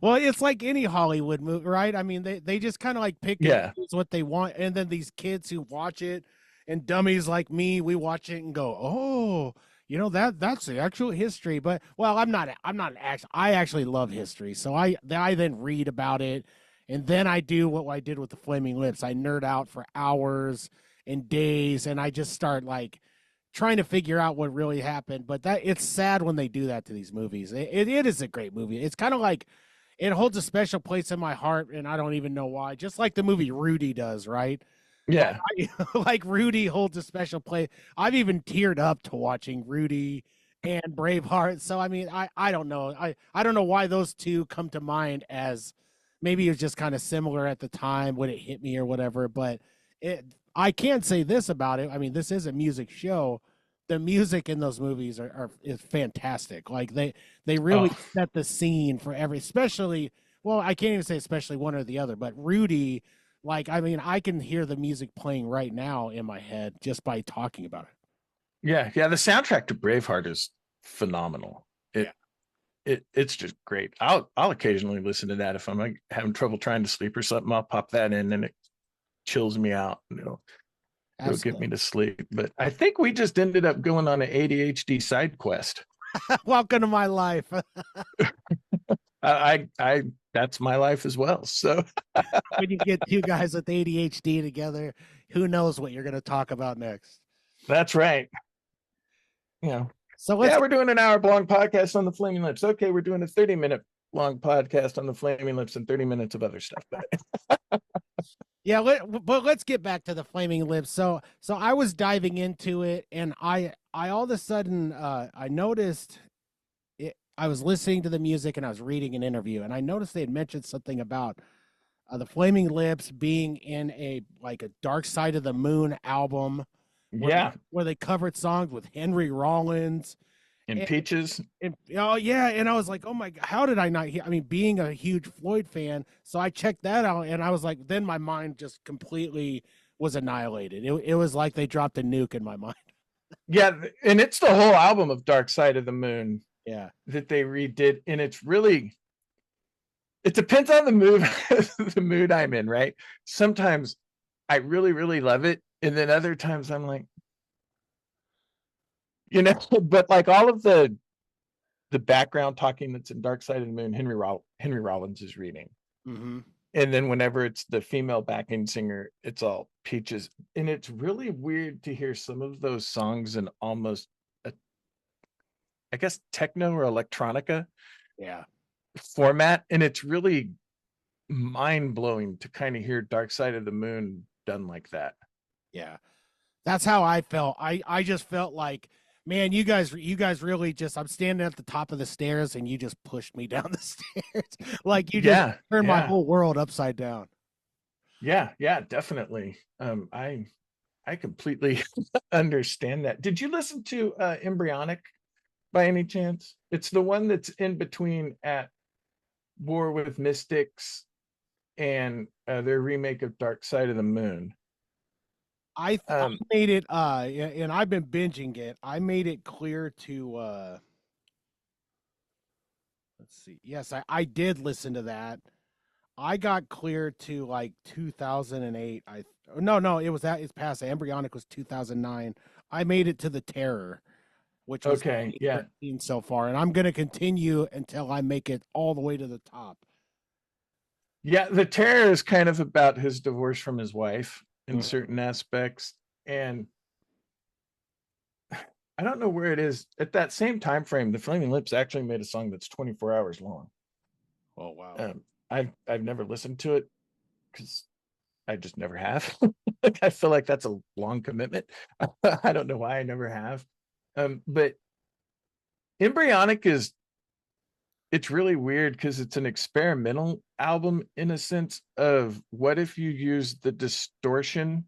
Well, it's like any Hollywood movie, right? I mean, they just kind of like pick and choose what they want, and then these kids who watch it and dummies like me, we watch it and go, "Oh, that's the actual history." But I'm not actually. I actually love history, so I then read about it, and then I do what I did with the Flaming Lips. I nerd out for hours and days, and I just start like trying to figure out what really happened. But it's sad when they do that to these movies. It is a great movie. It's kind of like. It holds a special place in my heart, and I don't even know why. Just like the movie Rudy does, right? Yeah. Like Rudy holds a special place. I've even teared up to watching Rudy and Braveheart. So I mean, I don't know. I don't know why those two come to mind as maybe it was just kind of similar at the time when it hit me or whatever. But I can't say this about it. I mean, this is a music show. The music in those movies is fantastic. Like they really set the scene for especially, well, I can't even say especially one or the other, but Rudy, like, I mean, I can hear the music playing right now in my head just by talking about it. Yeah. The soundtrack to Braveheart is phenomenal. It's just great. I'll occasionally listen to that if I'm like having trouble trying to sleep or something. I'll pop that in and it chills me out. It'll get me to sleep. But I think we just ended up going on an ADHD side quest. Welcome to my life. I that's my life as well. So when you get two guys with ADHD together, who knows what you're going to talk about next? That's right. So we're doing an hour-long podcast on the Flaming Lips. Okay, we're doing a 30-minute long podcast on the Flaming Lips and 30 minutes of other stuff. Yeah, but let's get back to the Flaming Lips. So I was diving into it, and I all of a sudden I noticed it. I was listening to the music and I was reading an interview, and I noticed they had mentioned something about the Flaming Lips being in a Dark Side of the Moon album. Where they covered songs with Henry Rollins and Peaches. And I was like, oh my God, how did I not hear? I mean, being a huge Floyd fan, so I checked that out, and I was like, then my mind just completely was annihilated. It was like they dropped a nuke in my mind. Yeah, and it's the whole album of Dark Side of the Moon. Yeah, that they redid, and it depends on the mood, the mood I'm in. Right? Sometimes I really, really love it, and then other times I'm like, but like all of the background talking that's in Dark Side of the Moon, Henry Rollins is reading. Mm-hmm. And then whenever it's the female backing singer, it's all Peaches. And it's really weird to hear some of those songs in almost a I guess, techno or electronica Yeah. format, and it's really mind-blowing to kind of hear Dark Side of the Moon done like that. Yeah. That's how I felt. I just felt like, man, you guys really just, I'm standing at the top of the stairs and you just pushed me down the stairs. Like you just Yeah, turned my yeah, whole world upside down. yeah, definitely. I completely understand that. Did you listen to Embryonic by any chance? It's the one that's in between At War with Mystics and their remake of Dark Side of the Moon. I made it and I've been binging it. I made it clear to let's see. Yes, I did listen to that. I got clear to like 2008. No, it was that it's past. Embryonic was 2009. I made it to the Terror, which was Okay, yeah, 2013 so far, and I'm going to continue until I make it all the way to the top. yeah. The Terror is kind of about his divorce from his wife in Mhm. certain aspects, and I don't know where it is at that same time frame. The Flaming Lips actually made a song that's 24 hours long. Oh wow. I've never listened to it because I just never have. I feel like that's a long commitment. I don't know why I never have. But Embryonic is, it's really weird because it's an experimental album in a sense of what if you use the distortion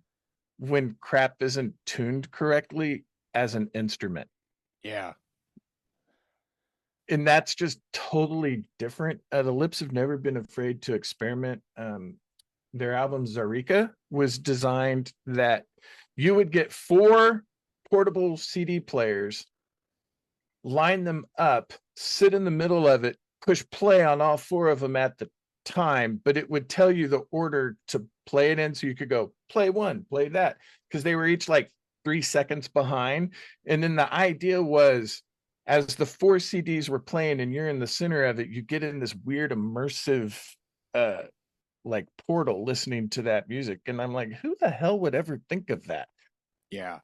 when crap isn't tuned correctly as an instrument. Yeah. And that's just totally different. The Lips have never been afraid to experiment. Their album Zarika was designed that you would get 4 portable CD players, line them up, sit in the middle of it, push play on all 4 of them at the time, but it would tell you the order to play it in, so you could go play one, play that, because they were each like 3 seconds behind. And then the idea was, as the 4 CDs were playing and you're in the center of it, you get in this weird immersive uh like portal listening to that music. And I'm like, who the hell would ever think of that? Yeah.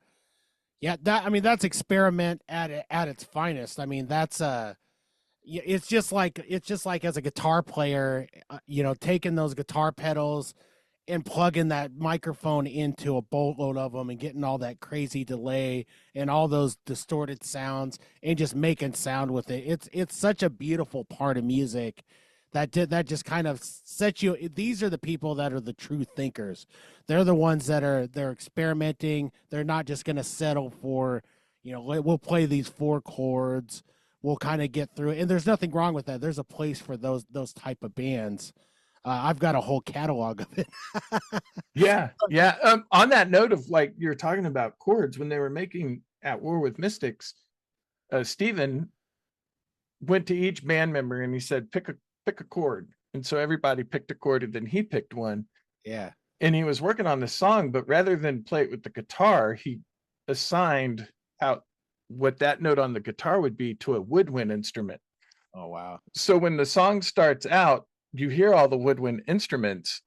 Yeah, that I mean that's experiment at its finest. I mean that's it's just like as a guitar player, taking those guitar pedals and plugging that microphone into a boatload of them and getting all that crazy delay and all those distorted sounds and just making sound with it. It's such a beautiful part of music that just kind of sets you. These are the people that are the true thinkers. They're the ones they're experimenting. They're not just going to settle for, we'll play these 4 chords. We'll kind of get through it. And there's nothing wrong with that. There's a place for those type of bands. I've got a whole catalog of it. Yeah, yeah. On that note of like you're talking about chords, when they were making At War with Mystics, Steven went to each band member and he said, pick a chord. And so everybody picked a chord, and then he picked one. Yeah. And he was working on the song, but rather than play it with the guitar, he assigned out what that note on the guitar would be to a woodwind instrument. Oh wow. So when the song starts out, you hear all the woodwind instruments,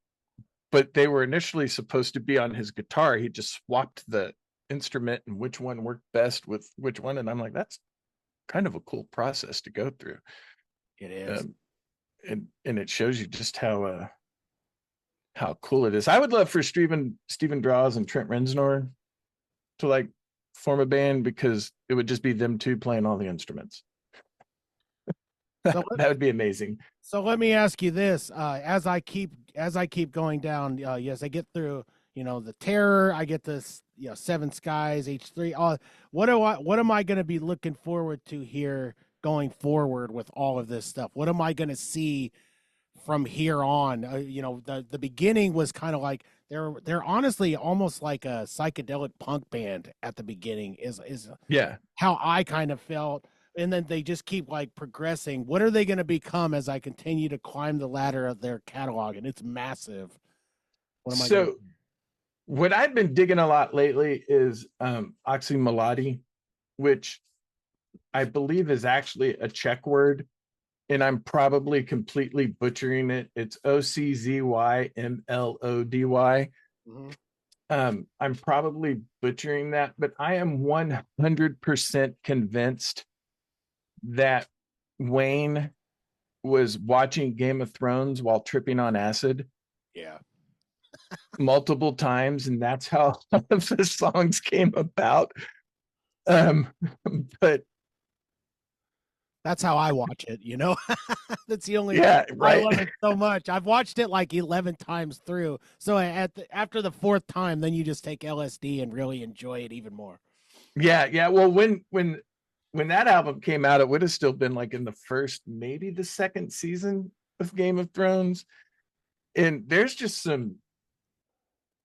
but they were initially supposed to be on his guitar. He just swapped the instrument and which one worked best with which one. And I'm like, that's kind of a cool process to go through. It is. And it shows you just how cool it is. I would love for Steven Draws and Trent Reznor to like form a band, because it would just be them two playing all the instruments. So That would be amazing. so let me ask you this: as I keep going down, yes, I get through. The Terror. I get this. Seven Skies, H3. What am I going to be looking forward to here going forward with all of this stuff? What am I going to see from here on? The beginning was kind of like they're honestly almost like a psychedelic punk band at the beginning. Is Yeah. how I kind of felt. And then they just keep like progressing. What are they going to become as I continue to climb the ladder of their catalog? And it's massive. What am I going to So what I've been digging a lot lately is oxymolody, which I believe is actually a Czech word, and I'm probably completely butchering it. It's OCZYMLODY. do? I'm probably butchering that, but I am 100% convinced that Wayne was watching Game of Thrones while tripping on acid Yeah. multiple times, and that's how the songs came about. Um, but That's how I watch it, you know? That's the only yeah, I right. love it so much. I've watched it like 11 times through. So after the fourth time, then you just take LSD and really enjoy it even more. Yeah. Well, when that album came out, it would have still been like in the first, maybe the second season of Game of Thrones. And there's just some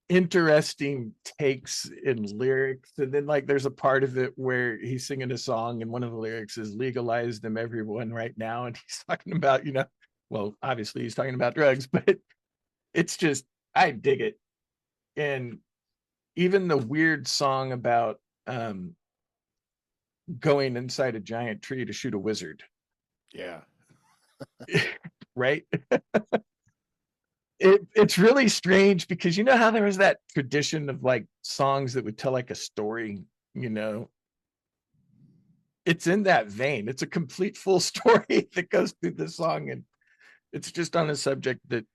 interesting takes in lyrics. And then like there's a part of it where he's singing a song and one of the lyrics is legalize them everyone right now. And he's talking about, well, obviously he's talking about drugs, but it's just, I dig it. And even the weird song about going inside a giant tree to shoot a wizard. Yeah. Right. It's really strange because you know how there was that tradition of like songs that would tell like a story, you know it's in that vein. It's a complete full story that goes through the song, and it's just on a subject that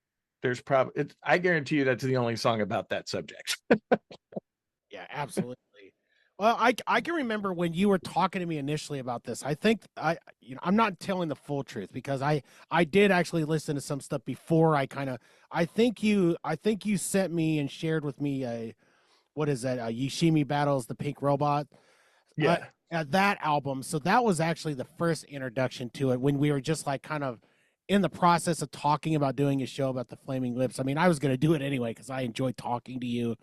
there's probably I guarantee you that's the only song about that subject. Yeah, absolutely. Well, I can remember when you were talking to me initially about this. I think I'm not telling the full truth because I did actually listen to some stuff before I think you sent me and shared with me a what is that? Yishimi Battles the Pink Robot. Uh, Yeah. that album. So that was actually the first introduction to it when we were just like kind of in the process of talking about doing a show about the Flaming Lips. I mean, I was going to do it anyway because I enjoy talking to you.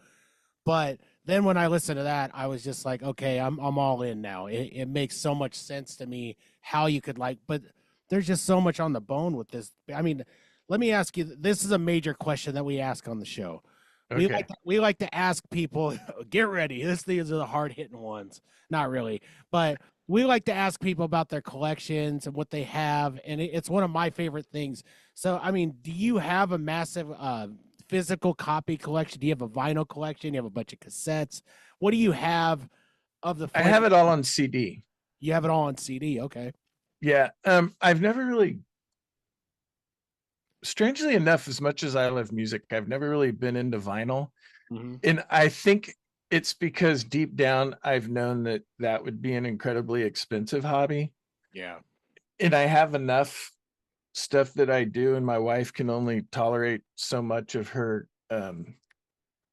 But then when I listened to that, I was just like, okay, I'm all in now. It makes so much sense to me how you could like, but there's just so much on the bone with this. I mean, let me ask you. This is a major question that we ask on the show. Okay. We like to ask people, get ready. These are the hard hitting ones. Not really, but we like to ask people about their collections and what they have, and it's one of my favorite things. So, I mean, do you have a massive physical copy collection? Do you have a vinyl collection? Do you have a bunch of cassettes? What do you have of the I Flame? have it all on CD. You have it all on CD. Okay. Yeah. I've never really, strangely enough, as much as I love music, I've never really been into vinyl. Mm-hmm. And I think it's because deep down I've known that that would be an incredibly expensive hobby. Yeah. And I have enough stuff that I do, and my wife can only tolerate so much of her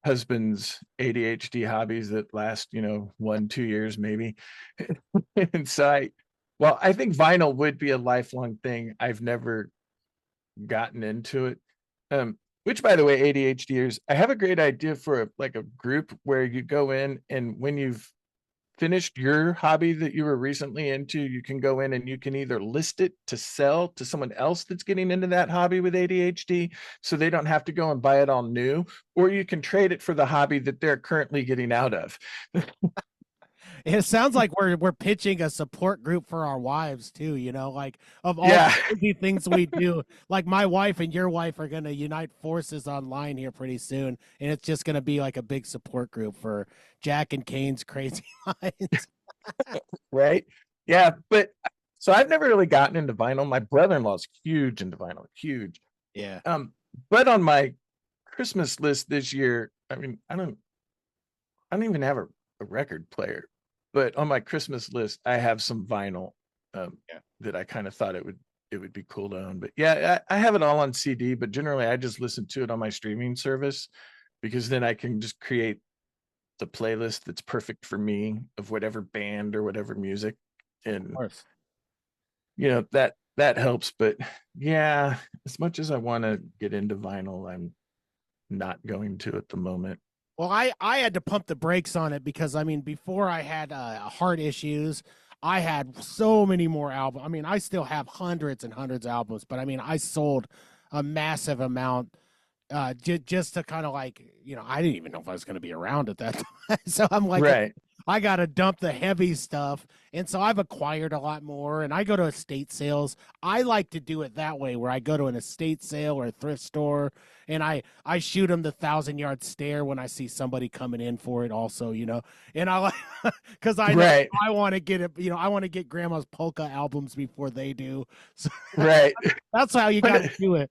husband's ADHD hobbies that last, 1-2 years maybe. And so I think vinyl would be a lifelong thing. I've never gotten into it. Which, by the way, ADHDers, I have a great idea for like a group where you go in, and when you've finished your hobby that you were recently into, you can go in and you can either list it to sell to someone else that's getting into that hobby with ADHD, so they don't have to go and buy it all new, or you can trade it for the hobby that they're currently getting out of. It sounds like we're pitching a support group for our wives too, like of all Yeah. the crazy things we do. Like my wife and your wife are gonna unite forces online here pretty soon, and it's just gonna be like a big support group for Jack and Cain's crazy minds. Right. Yeah. But so I've never really gotten into vinyl. My brother-in-law's huge into vinyl, huge. Yeah. But on my Christmas list this year, I mean, I don't even have a record player, but on my Christmas list, I have some vinyl Yeah. that I kind of thought it would be cool to own. But yeah, I have it all on CD, but generally I just listen to it on my streaming service because then I can just create the playlist that's perfect for me of whatever band or whatever music. Of And course. that helps. But yeah, as much as I want to get into vinyl, I'm not going to at the moment. Well, I had to pump the brakes on it because I mean, before I had heart issues, I had so many more albums. I mean, I still have hundreds and hundreds of albums, but I mean, I sold a massive amount just to kind of like, I didn't even know if I was going to be around at that time. So I'm like, Right. I got to dump the heavy stuff. And so I've acquired a lot more, and I go to estate sales. I like to do it that way, where I go to an estate sale or a thrift store, and I shoot them the 1,000-yard stare when I see somebody coming in for it also, and I like, because I know Right. I want to get it, I want to get grandma's polka albums before they do. So Right. that's how you got to do it.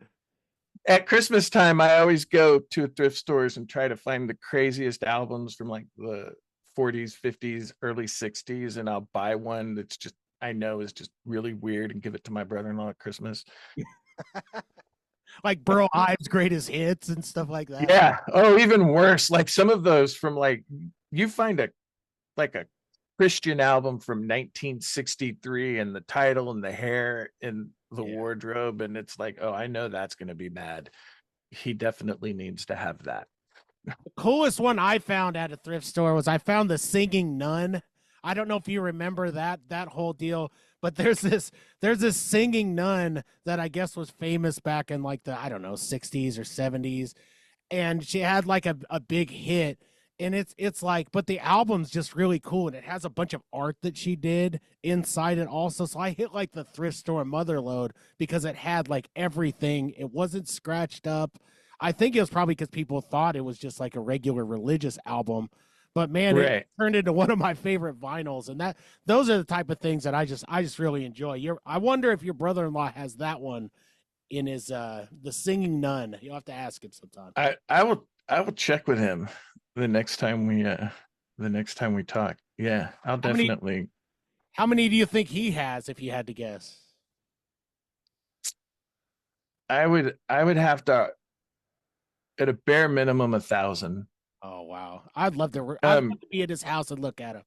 At Christmas time, I always go to thrift stores and try to find the craziest albums from like the 40s, 50s, early 60s, and I'll buy one that's just I know is just really weird and give it to my brother-in-law at Christmas. Like Burl Ives' greatest hits and stuff like that. Yeah. Oh, even worse. Like some of those from like you find a Christian album from 1963 and the title and the hair and the wardrobe, and it's like, oh, I know that's going to be bad. He definitely needs to have that. The coolest one I found at a thrift store was I found the Singing Nun. I don't know if you remember that whole deal, but there's this singing nun that I guess was famous back in like the, I don't know, 60s or 70s, and she had like a big hit, and it's like, but the album's just really cool, and it has a bunch of art that she did inside it also. So I hit like the thrift store motherload because it had like everything. It wasn't scratched up. I think it was probably because people thought it was just like a regular religious album, but man, Right. it turned into one of my favorite vinyls. And those are the type of things that I just really enjoy. I wonder if your brother-in-law has that one in his the Singing Nun. You'll have to ask him sometime. I will check with him the next time we talk. Yeah, I'll definitely. How many do you think he has, if you had to guess? I would have to, at a bare minimum, 1,000. Oh wow, I'd love to be at his house and look at him.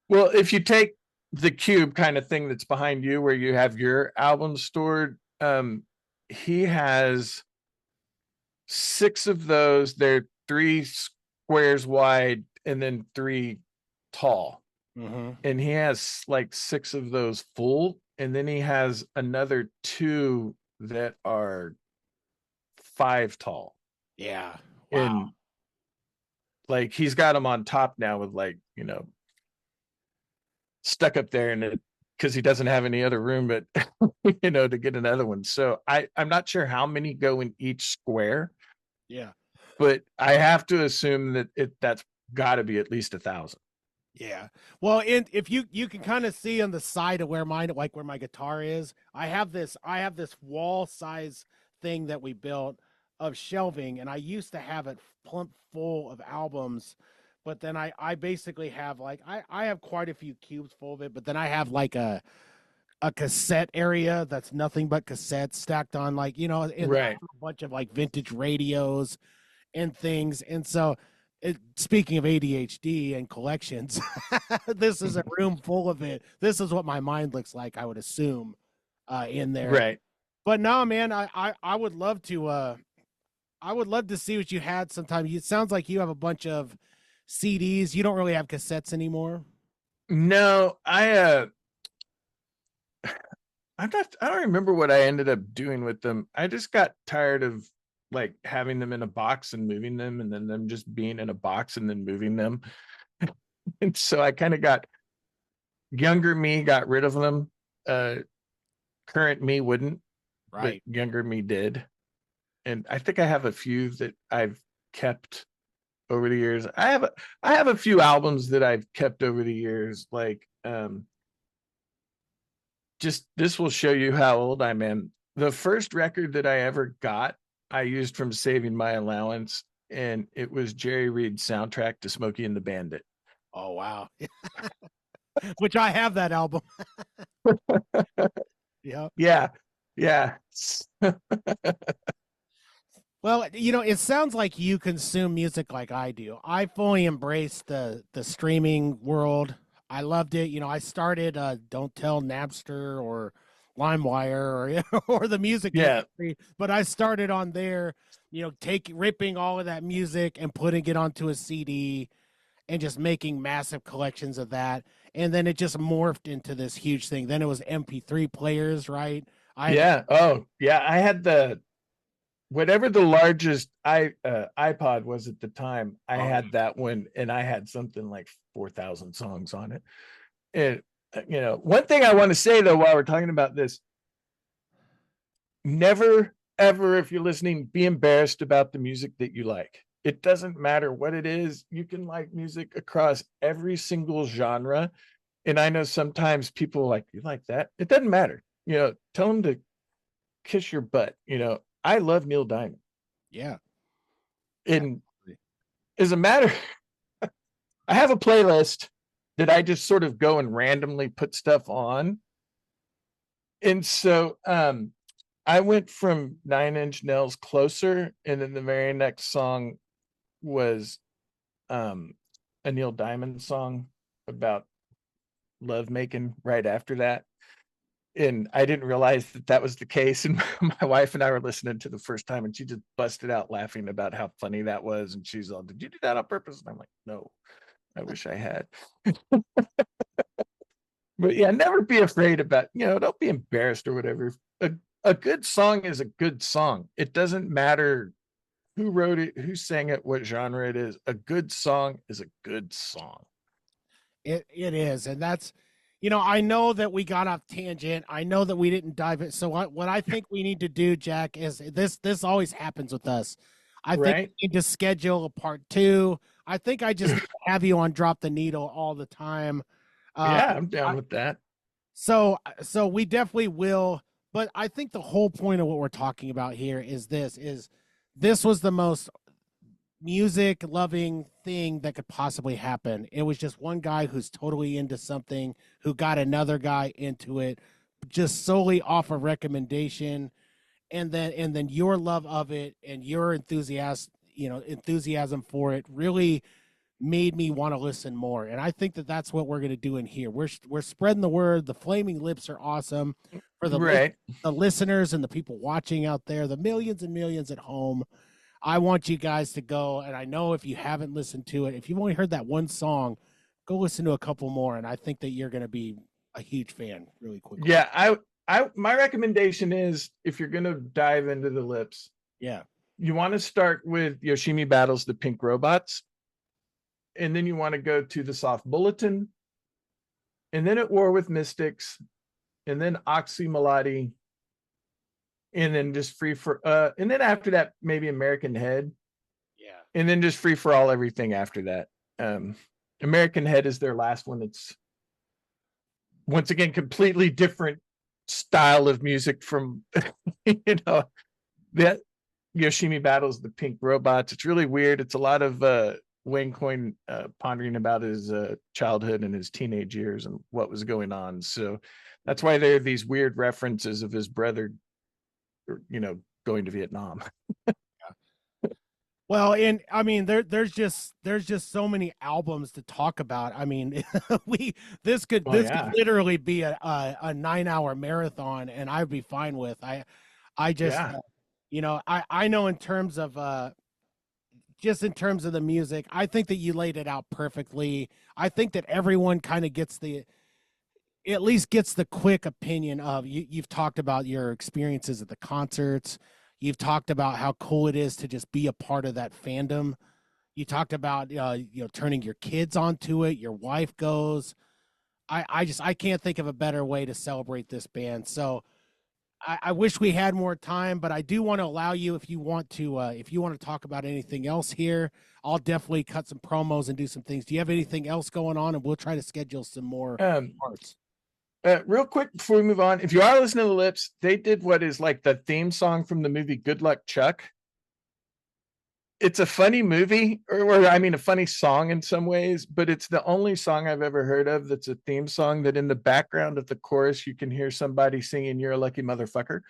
Well, if you take the cube kind of thing that's behind you where you have your albums stored, he has 6 of those. They're 3 squares wide and then 3 tall. Mm-hmm. And he has like 6 of those full, and then he has another 2 that are 5 tall. Yeah. Wow. And like he's got them on top now with like, stuck up there, and it because he doesn't have any other room, but to get another one. So I'm not sure how many go in each square. Yeah. But I have to assume that that's got to be at least 1,000. Yeah. Well, and if you can kind of see on the side of where my guitar is, I have this wall size thing that we built of shelving, and I used to have it plump full of albums, but then I basically have like I have quite a few cubes full of it, but then I have like a cassette area that's nothing but cassettes stacked on, like, Right. a bunch of like vintage radios and things. And so speaking of ADHD and collections, this is a room full of it. This is what my mind looks like, I would assume, in there. Right. But no, man, I would love to see what you had sometime. It sounds like you have a bunch of CDs. You don't really have cassettes anymore. No, I don't remember what I ended up doing with them. I just got tired of like having them in a box and moving them, and then them just being in a box and then moving them. And so I kind of younger me got rid of them. Current me wouldn't, right? But younger me did. And I think I have a few that I've kept over the years. I have a few albums that I've kept over the years, like just this will show you how old I am. The first record that I ever got, I used from saving my allowance, and it was Jerry Reed's soundtrack to Smokey and the Bandit. Oh wow. Which I have that album. Yeah. Well, it sounds like you consume music like I do. I fully embraced the streaming world. I loved it. I started Don't Tell Napster or LimeWire or the music industry, but I started on there, ripping all of that music and putting it onto a CD and just making massive collections of that. And then it just morphed into this huge thing. Then it was MP3 players, right? I had whatever the largest iPod was at the time, I had that one, and I had something like 4,000 songs on it. And one thing I want to say though, while we're talking about this, never ever, if you're listening, be embarrassed about the music that you like. It doesn't matter what it is. You can like music across every single genre. And I know sometimes people are like, you like that? It doesn't matter. Tell them to kiss your butt. I love Neil Diamond. Yeah. And as a matter, I have a playlist that I just sort of go and randomly put stuff on. And so I went from 9 Inch Nails Closer, and then the very next song was a Neil Diamond song about love making right after that. And I didn't realize that that was the case. And my wife and I were listening to the first time, and she just busted out laughing about how funny that was. And she's all, "Did you do that on purpose?" And I'm like, "No, I wish I had." But yeah, never be afraid about, don't be embarrassed or whatever. A good song is a good song. It doesn't matter who wrote it, who sang it, what genre it is. A good song is a good song. It is, and that's, I know that we got off tangent. I know that we didn't dive in. So what I think we need to do, Jack, is this always happens with us. I think we need to schedule a part 2. I think I just have you on Drop the Needle all the time. Yeah, I'm down with that. So we definitely will. But I think the whole point of what we're talking about here is this was the most music loving thing that could possibly happen. It was just one guy who's totally into something, who got another guy into it, just solely off of recommendation, and then your love of it and your enthusiasm for it really made me want to listen more. And I think that that's what we're going to do in here. We're spreading the word. The Flaming Lips are awesome for the listeners and the people watching out there, the millions and millions at home. I want you guys to go, and I know if you haven't listened to it, if you've only heard that one song, go listen to a couple more, and I think that you're going to be a huge fan really quickly. Yeah, my recommendation is, if you're going to dive into the Lips, you want to start with Yoshimi Battles the Pink Robots, and then you want to go to the Soft Bulletin, and then At War with Mystics, and then Oxy Melody, and then just Free for and then after that maybe American Head, and then just Free for All everything after that. American Head is their last one. It's once again completely different style of music from that Yoshimi Battles the Pink Robots. It's really weird. It's a lot of Wayne Coyne pondering about his childhood and his teenage years and what was going on. So that's why there are these weird references of his brother, going to Vietnam. Well, and I mean, there's just so many albums to talk about. I mean, this could literally be a 9-hour marathon, and I'd be fine with. I just I know in terms of just in terms of the music, I think that you laid it out perfectly. I think that everyone kind of at least gets the quick opinion of you've talked about your experiences at the concerts. You've talked about how cool it is to just be a part of that fandom. You talked about turning your kids onto it. Your wife goes. I can't think of a better way to celebrate this band. So I wish we had more time, but I do want to allow you, if you want to talk about anything else here. I'll definitely cut some promos and do some things. Do you have anything else going on? And we'll try to schedule some more parts. Real quick before we move on, if you are listening to the Lips, they did what is like the theme song from the movie Good Luck Chuck. It's a funny movie, or I mean a funny song in some ways, but it's the only song I've ever heard of that's a theme song that in the background of the chorus you can hear somebody singing "You're a Lucky Motherfucker."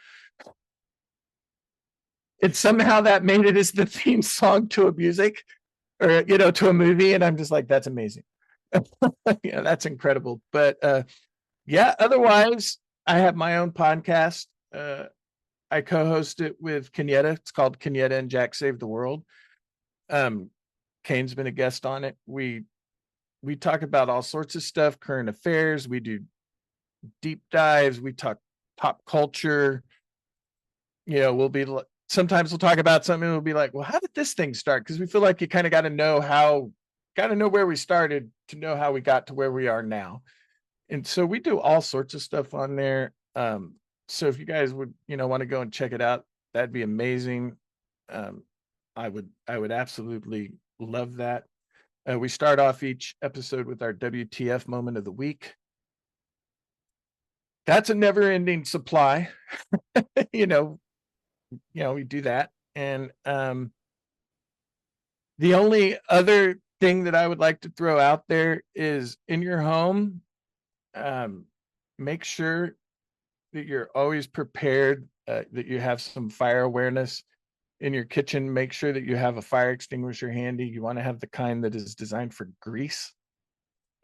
And somehow that made it as the theme song to a music, or to a movie, and I'm just like, that's amazing. That's incredible. But otherwise, I have my own podcast. I co-host it with Kenyetta. It's called Kenyetta and Jack Save the World. Cain's been a guest on it. We talk about all sorts of stuff, current affairs. We do deep dives. We talk pop culture. We'll be sometimes we'll talk about something and we'll be like, well, how did this thing start? Because we feel like you kind of got to know where we started to know how we got to where we are now. And so we do all sorts of stuff on there. So if you guys would, want to go and check it out, that'd be amazing. I would absolutely love that. We start off each episode with our WTF moment of the week. That's a never ending supply. We do that. And the only other thing that I would like to throw out there is in your home, make sure that you're always prepared, that you have some fire awareness in your kitchen. Make sure that you have a fire extinguisher handy. You want to have the kind that is designed for grease.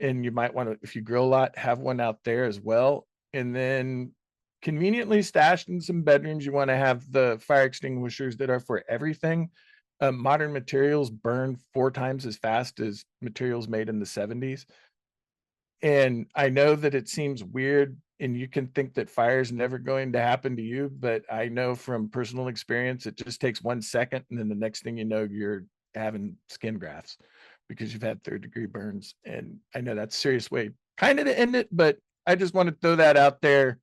And you might want to, if you grill a lot, have one out there as well. And then conveniently stashed in some bedrooms, you want to have the fire extinguishers that are for everything. Modern materials burn 4 times as fast as materials made in the 70s. And I know that it seems weird and you can think that fire is never going to happen to you, but I know from personal experience, it just takes 1 second. And then the next thing you know, you're having skin grafts because you've had 3rd-degree burns. And I know that's a serious way kind of to end it, but I just want to throw that out there.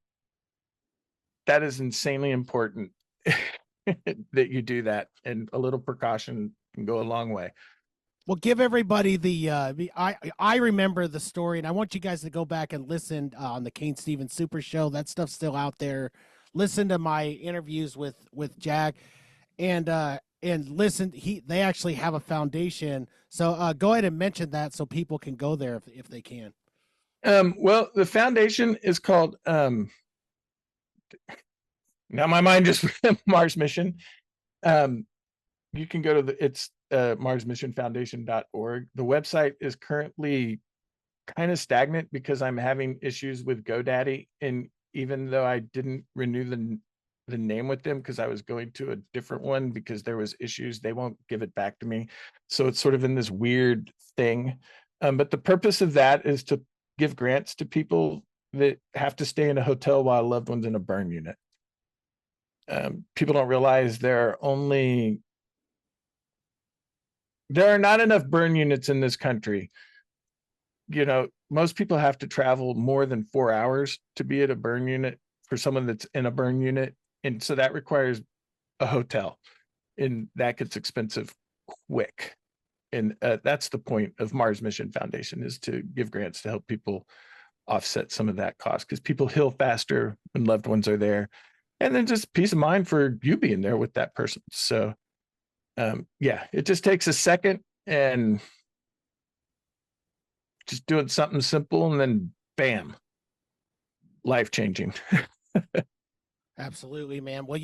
That is insanely important that you do that, and a little precaution can go a long way. Well, give everybody I remember the story, and I want you guys to go back and listen on the Cain Stevens Super Show. That stuff's still out there. Listen to my interviews with Jack, and listen. They actually have a foundation, so go ahead and mention that so people can go there if they can. Well, the foundation is called now my mind just Mars Mission. You can go to it's marsmissionfoundation.org. The website is currently kind of stagnant because I'm having issues with GoDaddy, and even though I didn't renew the name with them because I was going to a different one because there was issues, they won't give it back to me. So it's sort of in this weird thing. But the purpose of that is to give grants to people that have to stay in a hotel while a loved one's in a burn unit. People don't realize there are not enough burn units in this country. Most people have to travel more than 4 hours to be at a burn unit for someone that's in a burn unit. And so that requires a hotel, and that gets expensive quick. And that's the point of Mars Mission Foundation, is to give grants to help people offset some of that cost, because people heal faster when loved ones are there. And then just peace of mind for you being there with that person. So it just takes a second, and just doing something simple, and then bam, life-changing. Absolutely, man. Well,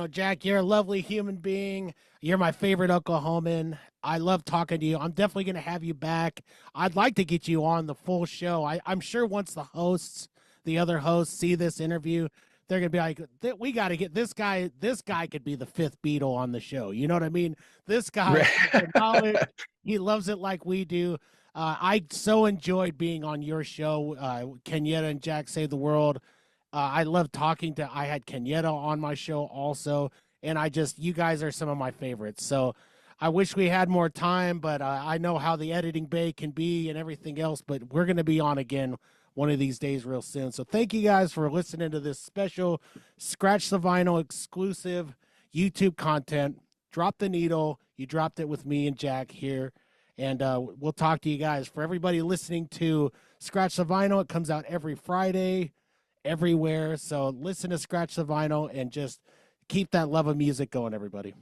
Jack, you're a lovely human being. You're my favorite Oklahoman. I love talking to you. I'm definitely going to have you back. I'd like to get you on the full show. I'm sure once the other hosts see this interview, they're going to be like, we got to get this guy. This guy could be the 5th Beatle on the show. You know what I mean? This guy, knowledge, he loves it like we do. I so enjoyed being on your show, Kenyetta and Jack Save the World. I love I had Kenyetta on my show also, and you guys are some of my favorites. So I wish we had more time, but I know how the editing bay can be and everything else, but we're going to be on again one of these days real soon. So thank you guys for listening to this special Scratch the Vinyl exclusive YouTube content. Drop the Needle. You dropped it with me and Jack here. And we'll talk to you guys. For everybody listening to Scratch the Vinyl, it comes out every Friday, everywhere. So listen to Scratch the Vinyl and just keep that love of music going, everybody.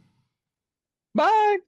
Bye.